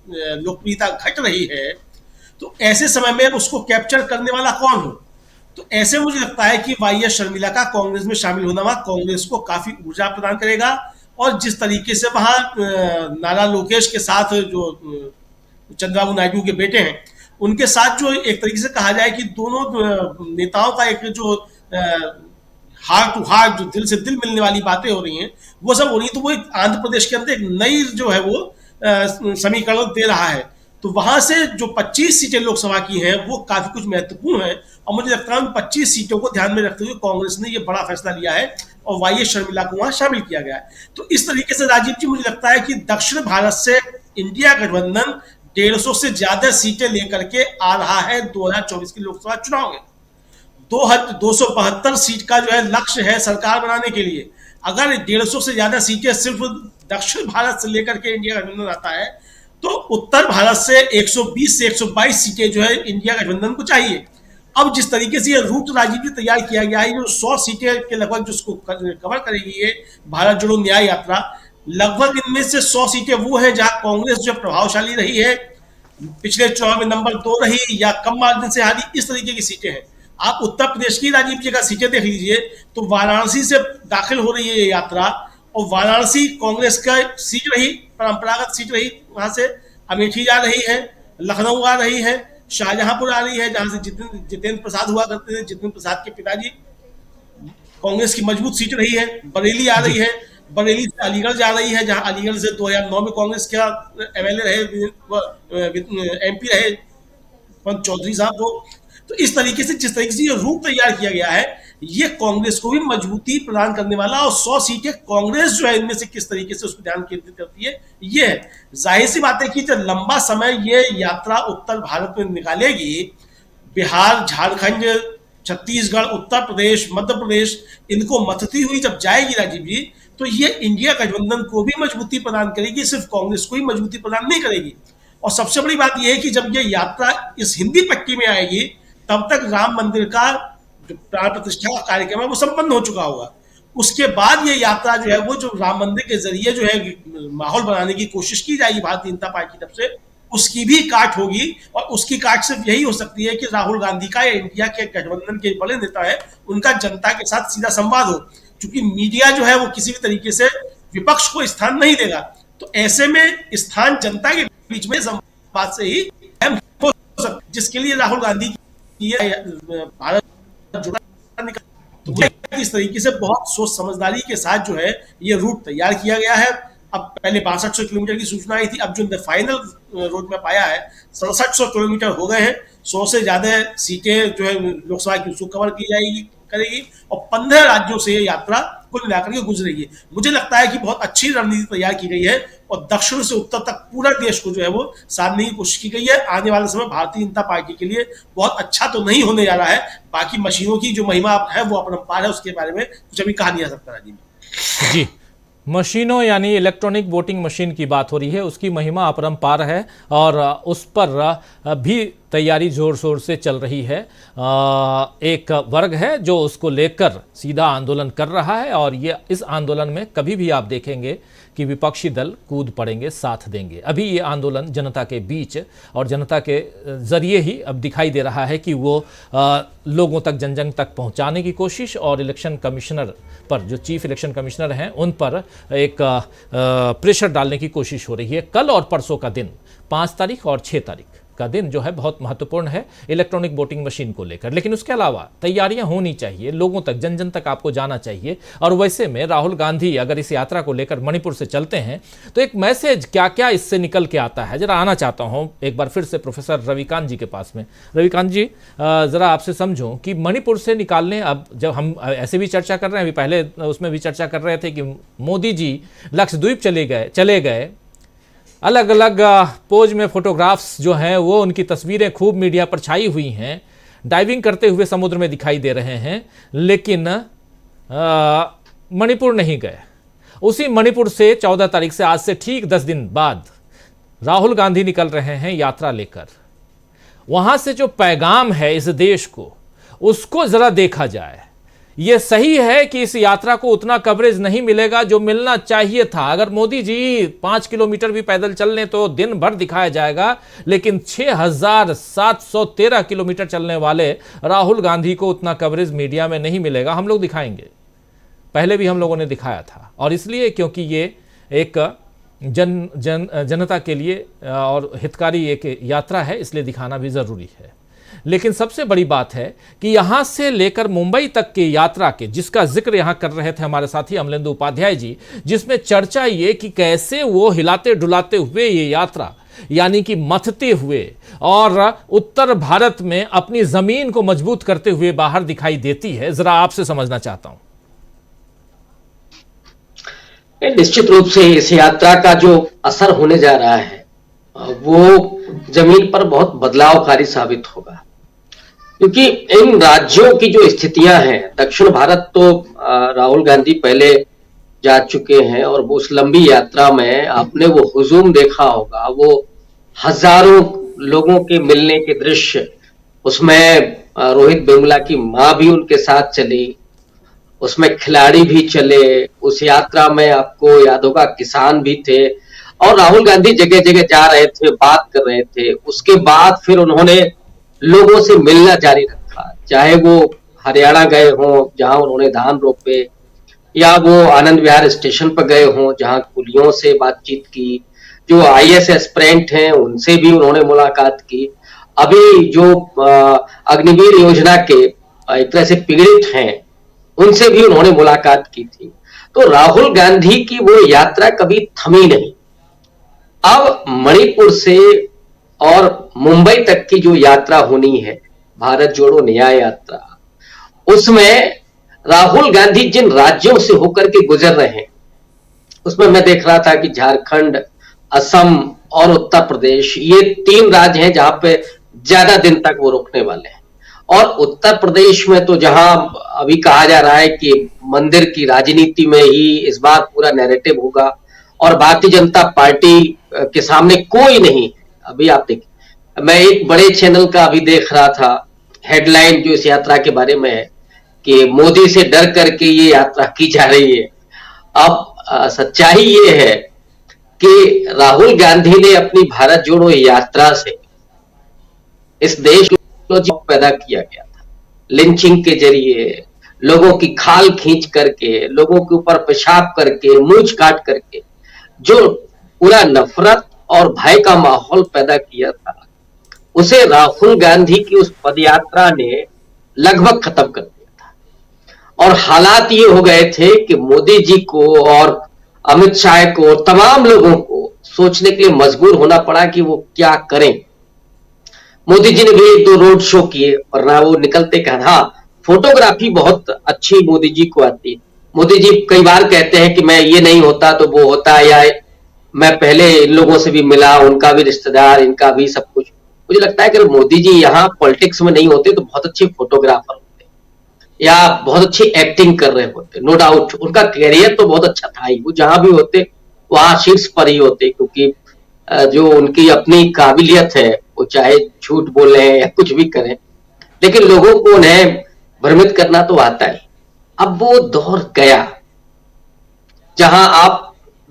लोकप्रियता घट रही है, तो ऐसे समय में उसको कैप्चर करने वाला कौन हो? तो ऐसे मुझे लगता है कि वाईएस शर्मिला का कांग्रेस में शामिल होना वहां कांग्रेस को काफी ऊर्जा प्रदान करेगा। और जिस तरीके से वहां नारा लोकेश के साथ जो चंद्रबाबू नायडू के बेटे हैं, उनके साथ जो एक तरीके से कहा जाए कि दोनों नेताओं का एक जो हार्ट टू हार्ट, जो दिल से दिल मिलने वाली बातें हो रही हैं, वो सब हो रही है। तो वो आंध्र प्रदेश के अंदर एक नई जो है वो समीकरण दे रहा है। तो वहां से जो 25 सीटें लोकसभा की हैं वो काफी कुछ महत्वपूर्ण है, और मुझे लगता है उन 25 सीटों को ध्यान में रखते हुए कांग्रेस ने ये बड़ा फैसला लिया है और वाईएस शर्मिला को वहां शामिल किया गया है। तो इस तरीके से राजीव जी मुझे लगता है कि दक्षिण भारत से इंडिया गठबंधन 150 से ज्यादा सीटें लेकर के आ रहा है 2024 के लोकसभा चुनाव में। 272 सीट का जो है लक्ष्य है सरकार बनाने के लिए। अगर 150 से ज्यादा सीटें सिर्फ दक्षिण भारत से लेकर के इंडिया गठबंधन आता है, तो उत्तर भारत से 120 से 122 सीटें जो है इंडिया गठबंधन को चाहिए। अब जिस तरीके से ये रूट राजीव जी तैयार किया गया है, जो 100 सीटें के लगभग जिसको कवर करेगी ये भारत जोड़ो न्याय यात्रा, लगभग इनमें से 100 सीटें वो हैं जहां कांग्रेस जो प्रभावशाली रही है, पिछले चुनाव में नंबर 2 रही या कम मार्जिन से हारी, इस तरीके की सीटें हैं। आप उत्तर प्रदेश की राजीव जी का सीटें देख लीजिए, तो वाराणसी से दाखिल हो रही है ये यात्रा, और वाराणसी कांग्रेस का सीट रही, परंपरागत सीट रही, वहां से अमेठी जा रही है, लखनऊ आ रही है, शाहजहांपुर आ रही है जहां से जितेंद्र प्रसाद हुआ करते थे, जितेंद्र प्रसाद के पिताजी, कांग्रेस की मजबूत सीट रही है। बरेली आ रही है, बरेली से अलीगढ़ जा रही है जहां अलीगढ़ से 2009 में कांग्रेस का एमएलए रहे, एमपी रहे पंत चौधरी साहब को। तो इस तरीके से जिस तरीके से ये रूप तैयार किया गया है, ये कांग्रेस को भी मजबूती प्रदान करने वाला, और 100 सीटें कांग्रेस जो है इनमें से किस तरीके से उसको ध्यान केंद्रित करती है, ये है। जाहिर सी बात है कि जब लंबा समय ये यात्रा उत्तर भारत में निकालेगी, बिहार, झारखंड, छत्तीसगढ़, उत्तर प्रदेश, मध्य प्रदेश, इनको मथती हुई जब जाएगी राजीव जी, तो ये इंडिया गठबंधन को भी मजबूती प्रदान करेगी, सिर्फ कांग्रेस को ही मजबूती प्रदान नहीं करेगी। और सबसे बड़ी बात यह है कि जब ये यात्रा इस हिंदी पट्टी में आएगी, तब तक राम मंदिर का जो प्राण प्रतिष्ठा का कार्यक्रम है वो संपन्न हो चुका होगा। उसके बाद ये यात्रा जो है वो जो राम मंदिर के जरिए जो है माहौल बनाने की कोशिश की जाएगी भारतीय जनता पार्टी की तरफ से, उसकी भी काट होगी, और उसकी काट सिर्फ यही हो सकती है कि राहुल गांधी का या इंडिया के गठबंधन के बड़े नेता है उनका जनता के साथ सीधा संवाद हो, क्योंकि मीडिया जो है वो किसी भी तरीके से विपक्ष को स्थान नहीं देगा। तो ऐसे में स्थान जनता के बीच में संवाद से ही अहम हो सकता, जिसके लिए राहुल गांधी की भारत तो इस तरीके से बहुत सोच समझदारी के साथ जो है ये रूट तैयार किया गया है। अब पहले 6200 किलोमीटर की सूचना आई थी, अब जो फाइनल रोड मैप आया है 6700 किलोमीटर हो गए हैं। 100 से ज्यादा सीटें जो है लोकसभा की उसको कवर की करेगी, और 15 राज्यों से ये यात्रा कुल मिलाकर के गुजरेगी। मुझे लगता है कि बहुत अच्छी रणनीति तैयार की गई है, और दक्षिण से उत्तर तक पूरा देश को जो है वो साधने की कोशिश की गई है। आने वाले समय भारतीय जनता पार्टी के लिए बहुत अच्छा तो नहीं होने जा रहा है। बाकी मशीनों की जो महिमा है वो अपरंपार है, उसके बारे में कुछ अभी कहा नहीं जा सकता। राजीव जी, मशीनों यानी इलेक्ट्रॉनिक वोटिंग मशीन की बात हो रही है, उसकी महिमा अपरंपार है और उस पर भी तैयारी जोर शोर से चल रही है। एक वर्ग है जो उसको लेकर सीधा आंदोलन कर रहा है, और ये इस आंदोलन में कभी भी आप देखेंगे कि विपक्षी दल कूद पड़ेंगे, साथ देंगे। अभी ये आंदोलन जनता के बीच और जनता के जरिए ही अब दिखाई दे रहा है कि वो लोगों तक, जन जन तक पहुंचाने की कोशिश, और इलेक्शन कमिश्नर पर, जो चीफ इलेक्शन कमिश्नर हैं, उन पर एक प्रेशर डालने की कोशिश हो रही है। कल और परसों का दिन, 5 तारीख और 6 तारीख का दिन जो है बहुत महत्वपूर्ण है इलेक्ट्रॉनिक वोटिंग मशीन को लेकर। लेकिन उसके अलावा तैयारियां होनी चाहिए, लोगों तक, जन जन तक आपको जाना चाहिए। और वैसे में राहुल गांधी अगर इस यात्रा को लेकर मणिपुर से चलते हैं तो एक मैसेज क्या क्या इससे निकल के आता है, जरा आना चाहता हूं एक बार फिर से प्रोफेसर रविकांत जी के पास में। रविकांत जी, जरा आपसे समझूं कि मणिपुर से निकालने, अब जब हम ऐसे भी चर्चा कर रहे हैं, अभी पहले उसमें भी चर्चा कर रहे थे कि मोदी जी लक्षद्वीप चले गए, अलग अलग पोज में फोटोग्राफ्स जो हैं वो, उनकी तस्वीरें खूब मीडिया पर छाई हुई हैं, डाइविंग करते हुए समुद्र में दिखाई दे रहे हैं, लेकिन मणिपुर नहीं गए। उसी मणिपुर से 14 तारीख से, आज से ठीक 10 दिन बाद, राहुल गांधी निकल रहे हैं यात्रा लेकर। वहां से जो पैगाम है इस देश को, उसको जरा देखा जाए। यह सही है कि इस यात्रा को उतना कवरेज नहीं मिलेगा जो मिलना चाहिए था। अगर मोदी जी 5 किलोमीटर भी पैदल चल लें तो दिन भर दिखाया जाएगा, लेकिन 6713 किलोमीटर चलने वाले राहुल गांधी को उतना कवरेज मीडिया में नहीं मिलेगा। हम लोग दिखाएंगे, पहले भी हम लोगों ने दिखाया था, और इसलिए क्योंकि ये एक जनता के लिए और हितकारी एक यात्रा है, इसलिए दिखाना भी जरूरी है। लेकिन सबसे बड़ी बात है कि यहां से लेकर मुंबई तक की यात्रा के, जिसका जिक्र यहां कर रहे थे हमारे साथी अमलेंदु उपाध्याय जी, जिसमें चर्चा ये कि कैसे वो हिलाते डुलाते हुए ये यात्रा, यानी कि मथते हुए और उत्तर भारत में अपनी जमीन को मजबूत करते हुए बाहर दिखाई देती है। जरा आपसे समझना चाहता हूं। निश्चित रूप से इस यात्रा का जो असर होने जा रहा है वो जमीन पर बहुत बदलावकारी साबित होगा, क्योंकि इन राज्यों की जो स्थितियां हैं, दक्षिण भारत तो राहुल गांधी पहले जा चुके हैं, और वो उस लंबी यात्रा में आपने वो हुजूम देखा होगा, वो हजारों लोगों के मिलने के दृश्य, उसमें रोहित वेमुला की मां भी उनके साथ चली, उसमें खिलाड़ी भी चले, उस यात्रा में आपको याद होगा किसान भी थे, और राहुल गांधी जगह जगह जा रहे थे, बात कर रहे थे। उसके बाद फिर उन्होंने लोगों से मिलना जारी रखा, चाहे वो हरियाणा गए हों जहां उन्होंने धान रोपे, या वो आनंद विहार स्टेशन पर गए हों जहां कुलियों से बातचीत की, जो IAS एस्पिरेंट हैं उनसे भी उन्होंने मुलाकात की, अभी जो अग्निवीर योजना के एक तरह से पीड़ित हैं उनसे भी उन्होंने मुलाकात की थी। तो राहुल गांधी की वो यात्रा कभी थमी नहीं। अब मणिपुर से और मुंबई तक की जो यात्रा होनी है, भारत जोड़ो न्याय यात्रा, उसमें राहुल गांधी जिन राज्यों से होकर के गुजर रहे हैं, उसमें मैं देख रहा था कि झारखंड, असम और उत्तर प्रदेश, ये 3 राज्य हैं जहां पे ज्यादा दिन तक वो रुकने वाले हैं। और उत्तर प्रदेश में तो जहां अभी कहा जा रहा है कि मंदिर की राजनीति में ही इस बार पूरा नैरेटिव होगा, और भारतीय जनता पार्टी के सामने कोई नहीं। अभी आप देखिए, मैं एक बड़े चैनल का अभी देख रहा था, हेडलाइन जो इस यात्रा के बारे में है कि मोदी से डर करके ये यात्रा की जा रही है। अब सच्चाई ये है कि राहुल गांधी ने अपनी भारत जोड़ो यात्रा से इस देश को जो पैदा किया गया था, लिंचिंग के जरिए, लोगों की खाल खींच करके, लोगों के ऊपर पेशाब करके, मूंछ काट करके जो पूरा नफरत और भय का माहौल पैदा किया था, उसे राहुल गांधी की उस पदयात्रा ने लगभग खत्म कर दिया था। और हालात ये हो गए थे कि मोदी जी को और अमित शाह को, तमाम लोगों को सोचने के लिए मजबूर होना पड़ा कि वो क्या करें। मोदी जी ने भी 1-2 रोड शो किए, वरना वो निकलते कहा, हाँ फोटोग्राफी बहुत अच्छी मोदी जी को आती है। मोदी जी कई बार कहते हैं कि मैं ये नहीं होता तो वो होता, या मैं पहले इन लोगों से भी मिला, उनका भी रिश्तेदार, इनका भी सब कुछ। मुझे लगता है कि मोदी जी यहाँ पॉलिटिक्स में नहीं होते तो बहुत अच्छे फोटोग्राफर होते या बहुत अच्छी एक्टिंग कर रहे होते, नो डाउट। उनका कैरियर तो बहुत अच्छा था ही, वो जहां भी होते वहां शीर्ष पर ही होते, क्योंकि जो उनकी अपनी काबिलियत है, वो चाहे झूठ बोले या कुछ भी करें, लेकिन लोगों को उन्हें भ्रमित करना तो आता है। अब वो दौर गया जहां आप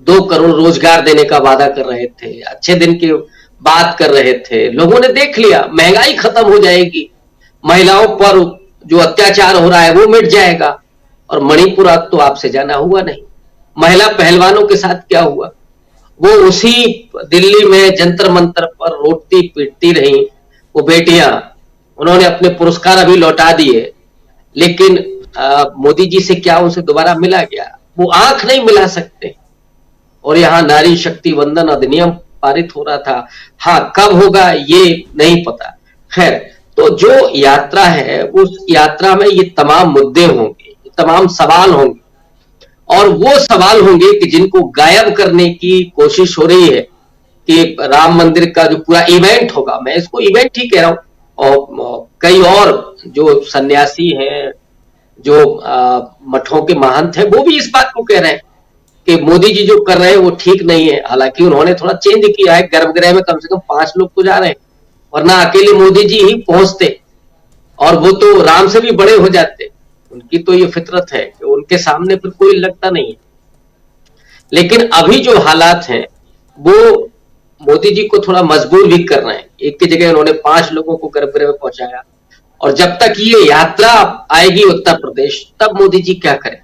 2 करोड़ रोजगार देने का वादा कर रहे थे, अच्छे दिन की बात कर रहे थे, लोगों ने देख लिया महंगाई खत्म हो जाएगी, महिलाओं पर जो अत्याचार हो रहा है वो मिट जाएगा। और मणिपुर अब तो आपसे जाना हुआ नहीं। महिला पहलवानों के साथ क्या हुआ, वो उसी दिल्ली में जंतर मंतर पर रोटती पीटती रही वो बेटियां, उन्होंने अपने पुरस्कार अभी लौटा दिए, लेकिन मोदी जी से क्या उनसे दोबारा मिला गया? वो आंख नहीं मिला सकते। और यहाँ नारी शक्ति वंदन अधिनियम पारित हो रहा था, हाँ कब होगा ये नहीं पता। खैर, तो जो यात्रा है उस यात्रा में ये तमाम मुद्दे होंगे, ये तमाम सवाल होंगे, और वो सवाल होंगे कि जिनको गायब करने की कोशिश हो रही है कि राम मंदिर का जो पूरा इवेंट होगा, मैं इसको इवेंट ही कह रहा हूं, और कई और जो सन्यासी हैं, जो मठों के महंत हैं, वो भी इस बात को कह रहे हैं कि मोदी जी जो कर रहे हैं वो ठीक नहीं है। हालांकि उन्होंने थोड़ा चेंज किया है, गर्भगृह में कम से कम 5 लोग तो जा रहे हैं, वरना अकेले मोदी जी ही पहुंचते और वो तो राम से भी बड़े हो जाते। उनकी तो ये फितरत है कि उनके सामने फिर कोई लगता नहीं है। लेकिन अभी जो हालात हैं वो मोदी जी को थोड़ा मजबूर भी कर रहे हैं। एक की जगह उन्होंने 5 लोगों को गर्भगृह में पहुंचाया, और जब तक ये यात्रा आएगी उत्तर प्रदेश, तब मोदी जी क्या करेंगे?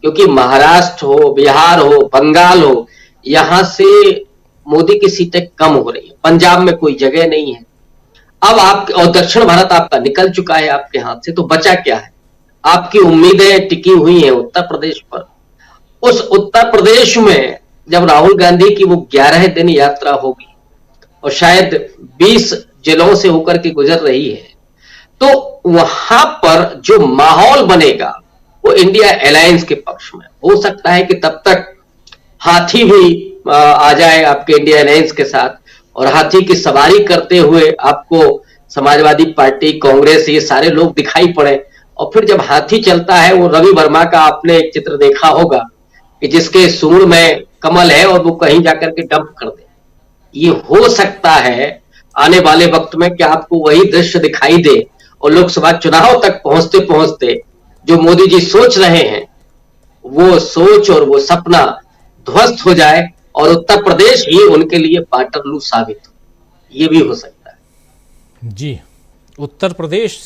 क्योंकि महाराष्ट्र हो, बिहार हो, बंगाल हो, यहां से मोदी की सीटें कम हो रही है, पंजाब में कोई जगह नहीं है। अब आप, और दक्षिण भारत आपका निकल चुका है आपके हाथ से, तो बचा क्या है? आपकी उम्मीदें टिकी हुई हैं उत्तर प्रदेश पर। उस उत्तर प्रदेश में जब राहुल गांधी की वो 11 दिन यात्रा होगी और शायद 20 जिलों से होकर के गुजर रही है, तो वहां पर जो माहौल बनेगा वो इंडिया अलायंस के पक्ष में हो सकता है कि तब तक हाथी भी आ जाए आपके इंडिया अलायंस के साथ, और हाथी की सवारी करते हुए आपको समाजवादी पार्टी, कांग्रेस, ये सारे लोग दिखाई पड़े। और फिर जब हाथी चलता है, वो रवि वर्मा का आपने एक चित्र देखा होगा कि जिसके सूंड में कमल है और वो कहीं जाकर के डंप कर दे। ये हो सकता है आने वाले वक्त में कि आपको वही दृश्य दिखाई दे, और लोकसभा चुनाव तक पहुंचते पहुंचते जो मोदी जी सोच रहे हैं वो सोच और वो सपना ध्वस्त हो जाए और उत्तर प्रदेश ही उनके लिए वाटरलू साबित हो। ये भी हो सकता है। जी, उत्तर प्रदेश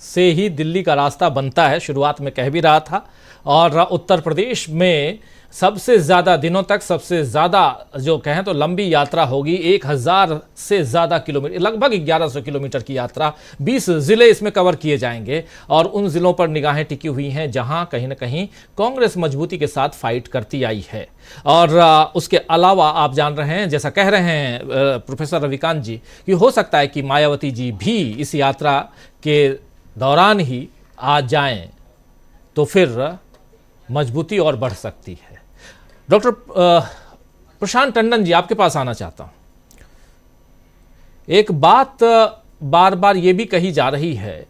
से ही दिल्ली का रास्ता बनता है, शुरुआत में कह भी रहा था। और उत्तर प्रदेश में सबसे ज़्यादा दिनों तक, सबसे ज़्यादा जो कहें तो लंबी यात्रा होगी, 1000 से ज़्यादा किलोमीटर, लगभग 1100 किलोमीटर की यात्रा, 20 ज़िले इसमें कवर किए जाएंगे। और उन ज़िलों पर निगाहें टिकी हुई हैं जहां कहीं ना कहीं कांग्रेस मजबूती के साथ फाइट करती आई है। और उसके अलावा आप जान रहे हैं, जैसा कह रहे हैं प्रोफेसर रविकांत जी, कि हो सकता है कि मायावती जी भी इस यात्रा के दौरान ही आ जाएं, तो फिर मजबूती और बढ़ सकती है। डॉक्टर प्रशांत टंडन जी, आपके पास आना चाहता हूं। एक बात बार बार ये भी कही जा रही है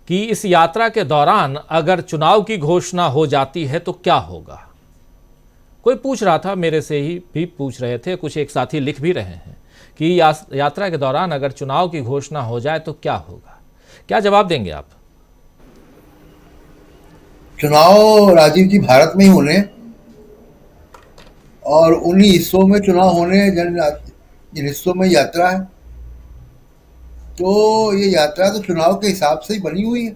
कि इस यात्रा के दौरान अगर चुनाव की घोषणा हो जाती है तो क्या होगा। कोई पूछ रहा था, मेरे से ही भी पूछ रहे थे, कुछ एक साथी लिख भी रहे हैं कि यात्रा के दौरान अगर चुनाव की घोषणा हो जाए तो क्या होगा। क्या जवाब देंगे आप? चुनाव राजीव जी भारत में ही होने, और उन्हीं हिस्सों में चुनाव होने हैं जिन हिस्सों में यात्रा है। तो ये यात्रा तो चुनाव के हिसाब से ही बनी हुई है,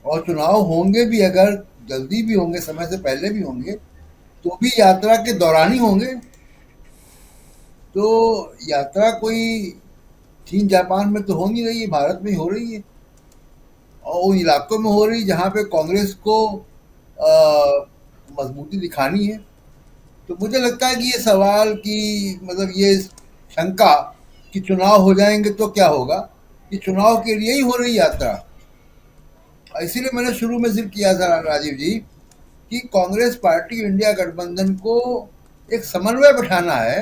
और चुनाव होंगे भी, अगर जल्दी भी होंगे, समय से पहले भी होंगे, तो भी यात्रा के दौरान ही होंगे। तो यात्रा कोई चीन जापान में तो हो नहीं रही है, भारत में ही हो रही है, और उन इलाकों में हो रही जहाँ पे कांग्रेस को मजबूती दिखानी है। तो मुझे लगता है कि ये सवाल की मतलब ये शंका कि चुनाव हो जाएंगे तो क्या होगा, ये चुनाव के लिए ही हो रही यात्रा। इसीलिए मैंने शुरू में जिक्र किया था राजीव जी कि कांग्रेस पार्टी इंडिया गठबंधन को एक समन्वय बैठाना है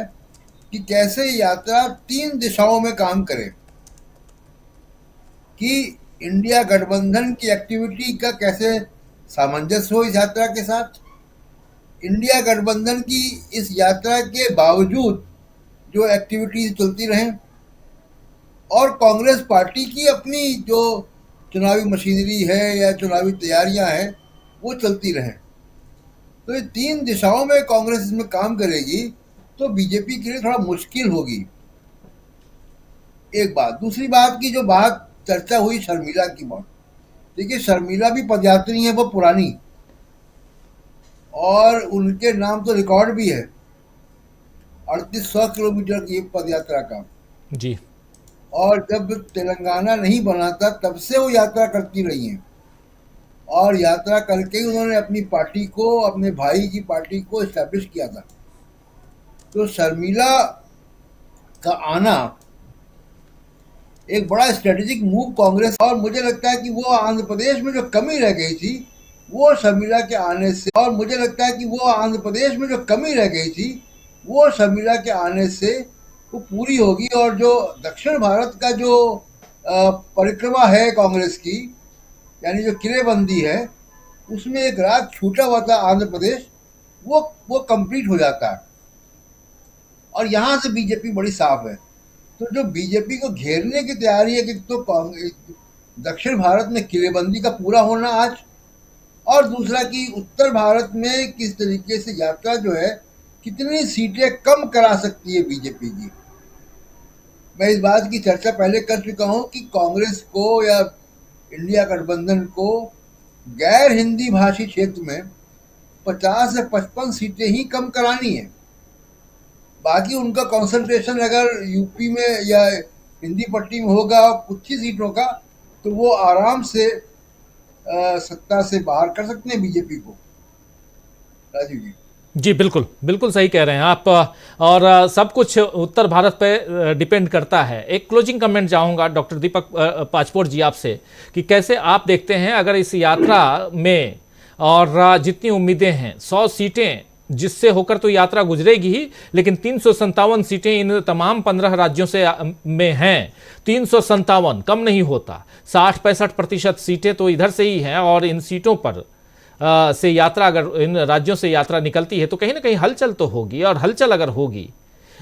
कि कैसे यात्रा 3 दिशाओं में काम करे, कि इंडिया गठबंधन की एक्टिविटी का कैसे सामंजस्य हो इस यात्रा के साथ, इंडिया गठबंधन की इस यात्रा के बावजूद जो एक्टिविटीज चलती रहें, और कांग्रेस पार्टी की अपनी जो चुनावी मशीनरी है या चुनावी तैयारियां हैं वो चलती रहें। तो ये 3 दिशाओं में कांग्रेस इसमें काम करेगी तो बीजेपी के लिए थोड़ा मुश्किल होगी। एक बात। दूसरी बात की जो बात चर्चा हुई शर्मिला की बात, देखिए शर्मिला भी पदयात्री है, वो पुरानी, और उनके नाम तो रिकॉर्ड भी है 3800 किलोमीटर की पदयात्रा का जी। और जब तेलंगाना नहीं बना था तब से वो यात्रा करती रही हैं, और यात्रा करके ही उन्होंने अपनी पार्टी को, अपने भाई की पार्टी को एस्टैब्लिश किया था। तो शर्मिला का आना एक बड़ा स्ट्रेटेजिक मूव कांग्रेस, और मुझे लगता है कि वो आंध्र प्रदेश में जो कमी रह गई थी वो शर्मिला के आने से, और मुझे लगता है कि वो आंध्र प्रदेश में जो कमी रह गई थी वो शर्मिला के आने से वो पूरी होगी। और जो दक्षिण भारत का जो परिक्रमा है कांग्रेस की, यानी जो किलेबंदी है, उसमें एक राग छूटा हुआ था आंध्र प्रदेश, वो कंप्लीट हो जाता है, और यहाँ से बीजेपी बड़ी साफ है। तो जो बीजेपी को घेरने की तैयारी है कि तो दक्षिण भारत में किलेबंदी का पूरा होना आज, और दूसरा कि उत्तर भारत में किस तरीके से यात्रा जो है कितनी सीटें कम करा सकती है बीजेपी की। मैं इस बात की चर्चा पहले कर चुका हूं कि कांग्रेस को या इंडिया गठबंधन को गैर हिंदी भाषी क्षेत्र में 50 से 55 सीटें ही कम करानी है। बाकी उनका कंसंट्रेशन अगर यूपी में या हिंदी पट्टी में होगा कुछ ही सीटों का, तो वो आराम से सत्ता से बाहर कर सकते हैं बीजेपी को। राजीव जी जी बिल्कुल बिल्कुल सही कह रहे हैं आप, और सब कुछ उत्तर भारत पे डिपेंड करता है। एक क्लोजिंग कमेंट चाहूँगा डॉक्टर दीपक पाचपोर जी आपसे कि कैसे आप देखते हैं अगर इस यात्रा में, और जितनी उम्मीदें हैं 100 सीटें जिससे होकर तो यात्रा गुजरेगी ही, लेकिन 357 सीटें इन तमाम 15 राज्यों से में हैं। 357 कम नहीं होता, 60-65% सीटें तो इधर से ही हैं, और इन सीटों पर से यात्रा, अगर इन राज्यों से यात्रा निकलती है तो कहीं ना कहीं हलचल तो होगी, और हलचल अगर होगी,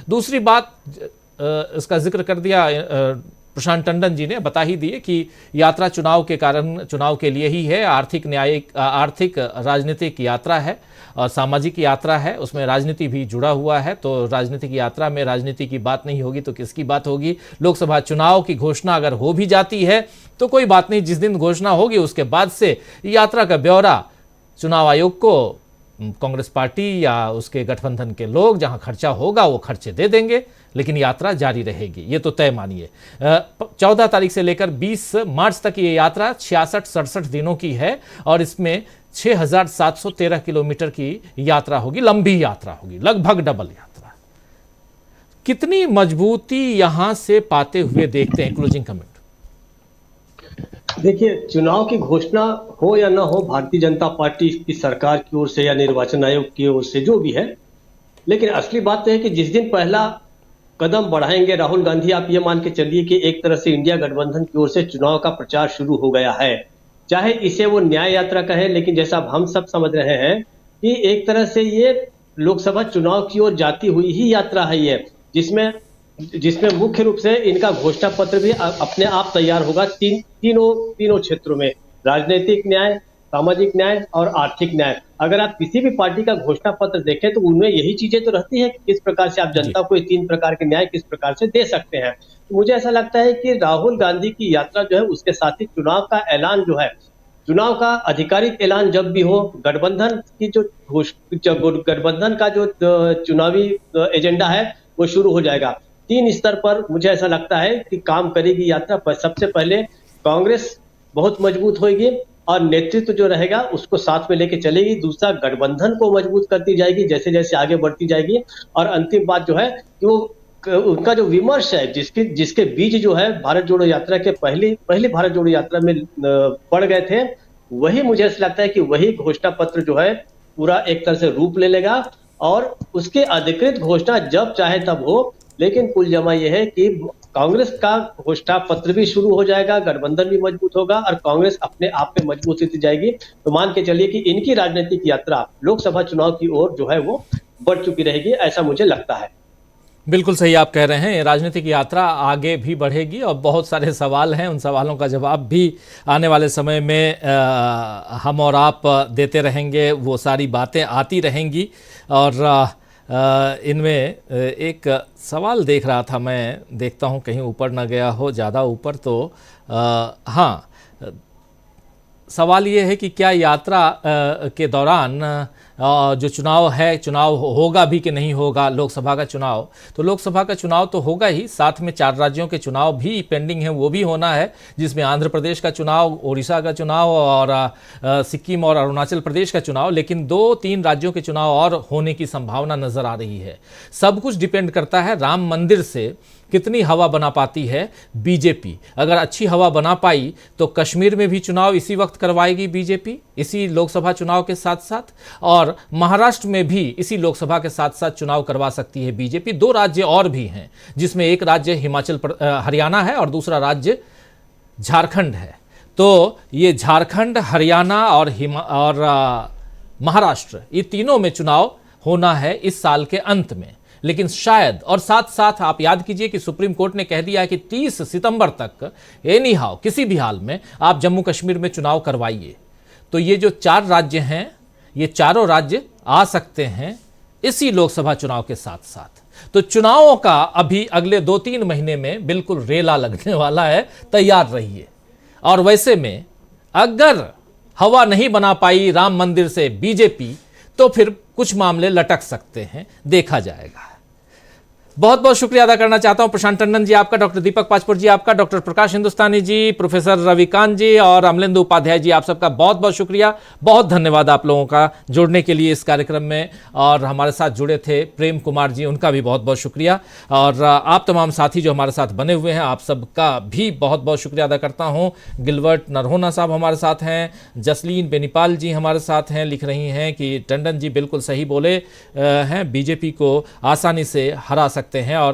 दूसरी बात इसका जिक्र कर दिया प्रशांत टंडन जी ने, बता ही दिए कि यात्रा चुनाव के कारण, चुनाव के लिए ही है, आर्थिक न्यायिक, आर्थिक राजनीतिक यात्रा है और सामाजिक यात्रा है, उसमें राजनीति भी जुड़ा हुआ है। तो राजनीतिक यात्रा में राजनीति की बात नहीं होगी तो किसकी बात होगी। लोकसभा चुनाव की घोषणा अगर हो भी जाती है तो कोई बात नहीं, जिस दिन घोषणा होगी उसके बाद से यात्रा का ब्यौरा चुनाव आयोग को कांग्रेस पार्टी या उसके गठबंधन के लोग जहां खर्चा होगा वो खर्चे दे देंगे, लेकिन यात्रा जारी रहेगी, ये तो तय मानिए। 14 तारीख से लेकर 20 मार्च तक ये यात्रा 66-67 दिनों की है, और इसमें 6713 किलोमीटर की यात्रा होगी, लंबी यात्रा होगी, लगभग डबल यात्रा। कितनी मजबूती यहां से पाते हुए देखते हैं? Closing comment. देखिए, चुनाव की घोषणा हो या ना हो भारतीय जनता पार्टी की सरकार की ओर से या निर्वाचन आयोग की ओर से, जो भी है, लेकिन असली बात तो है कि जिस दिन पहला कदम बढ़ाएंगे राहुल गांधी, आप ये मान के चलिए कि एक तरह से इंडिया गठबंधन की ओर से चुनाव का प्रचार शुरू हो गया है। चाहे इसे वो न्याय यात्रा कहे, लेकिन जैसा हम सब समझ रहे हैं कि एक तरह से ये लोकसभा चुनाव की ओर जाती हुई ही यात्रा है ये, जिसमें मुख्य रूप से इनका घोषणा पत्र भी अपने आप तैयार होगा तीनों क्षेत्रों में, राजनीतिक न्याय, सामाजिक न्याय और आर्थिक न्याय। अगर आप किसी भी पार्टी का घोषणा पत्र देखें तो उनमें यही चीजें तो रहती है कि किस प्रकार से आप जनता को ये 3 प्रकार के न्याय किस प्रकार से दे सकते हैं। तो मुझे ऐसा लगता है कि राहुल गांधी की यात्रा जो है उसके साथ ही चुनाव का ऐलान जो है, चुनाव का आधिकारिक ऐलान जब भी हो, गठबंधन की गठबंधन का जो चुनावी एजेंडा है वो शुरू हो जाएगा। 3 स्तर पर मुझे ऐसा लगता है कि काम करेगी यात्रा। पर सबसे पहले कांग्रेस बहुत मजबूत होगी और नेतृत्व जो रहेगा उसको साथ में लेके चलेगी। दूसरा, गठबंधन को मजबूत करती जाएगी जैसे जैसे आगे बढ़ती जाएगी। और अंतिम बात जो है कि वो उनका जो विमर्श है जिसके बीच जो है भारत जोड़ो यात्रा के पहली भारत जोड़ो यात्रा में पड़ गए थे, वही मुझे ऐसा लगता है कि वही घोषणा पत्र जो है पूरा एक तरह से रूप ले लेगा और उसके अधिकृत घोषणा जब चाहे तब हो। लेकिन कुल जमा यह है कि कांग्रेस का घोषणा पत्र भी शुरू हो जाएगा, गठबंधन भी मजबूत होगा और कांग्रेस अपने आप में मजबूत होती जाएगी। तो मान के चलिए कि इनकी राजनीतिक यात्रा लोकसभा चुनाव की ओर जो है वो बढ़ चुकी रहेगी, ऐसा मुझे लगता है। बिल्कुल सही आप कह रहे हैं, राजनीतिक यात्रा आगे भी बढ़ेगी और बहुत सारे सवाल हैं, उन सवालों का जवाब भी आने वाले समय में हम और आप देते रहेंगे, वो सारी बातें आती रहेंगी। और इनमें एक सवाल देख रहा था मैं, देखता हूँ कहीं ऊपर ना गया हो, ज़्यादा ऊपर तो हाँ, सवाल ये है कि क्या यात्रा के दौरान जो चुनाव है, चुनाव होगा भी कि नहीं होगा लोकसभा का चुनाव। तो लोकसभा का चुनाव तो होगा ही, साथ में 4 राज्यों के चुनाव भी पेंडिंग है, वो भी होना है, जिसमें आंध्र प्रदेश का चुनाव, उड़ीसा का चुनाव और सिक्किम और अरुणाचल प्रदेश का चुनाव। लेकिन 2-3 राज्यों के चुनाव और होने की संभावना नजर आ रही है। सब कुछ डिपेंड करता है राम मंदिर से कितनी हवा बना पाती है बीजेपी। अगर अच्छी हवा बना पाई तो कश्मीर में भी चुनाव इसी वक्त करवाएगी बीजेपी, इसी लोकसभा चुनाव के साथ साथ, और महाराष्ट्र में भी इसी लोकसभा के साथ साथ चुनाव करवा सकती है बीजेपी। 2 राज्य और भी हैं, जिसमें एक राज्य हरियाणा है और दूसरा राज्य झारखंड है। तो ये झारखंड, हरियाणा और महाराष्ट्र, ये तीनों में चुनाव होना है इस साल के अंत में। लेकिन शायद, और साथ साथ आप याद कीजिए कि सुप्रीम कोर्ट ने कह दिया है कि 30 सितंबर तक एनी हाउ, किसी भी हाल में आप जम्मू कश्मीर में चुनाव करवाइए। तो ये जो 4 राज्य हैं, ये चारों राज्य आ सकते हैं इसी लोकसभा चुनाव के साथ साथ। तो चुनावों का अभी अगले 2-3 महीने में बिल्कुल रेला लगने वाला है, तैयार रहिए। और वैसे में अगर हवा नहीं बना पाई राम मंदिर से बीजेपी, तो फिर कुछ मामले लटक सकते हैं, देखा जाएगा। बहुत बहुत शुक्रिया अदा करना चाहता हूं प्रशांत टंडन जी आपका, डॉक्टर दीपक पाचपुर जी आपका, डॉक्टर प्रकाश हिंदुस्तानी जी, प्रोफेसर रविकांत जी और अमलेंदु उपाध्याय जी, आप सबका बहुत बहुत शुक्रिया। बहुत धन्यवाद आप लोगों का जुड़ने के लिए इस कार्यक्रम में। और हमारे साथ जुड़े थे प्रेम कुमार जी, उनका भी बहुत बहुत शुक्रिया। और आप तमाम साथी जो हमारे साथ बने हुए हैं, आप सबका भी बहुत बहुत शुक्रिया अदा करता हूँ। गिलवर्ट नरहोना साहब हमारे साथ हैं, जसलीन बेनीपाल जी हमारे साथ हैं, लिख रही हैं कि टंडन जी बिल्कुल सही बोले हैं, बीजेपी को आसानी से हरा सकते हैं और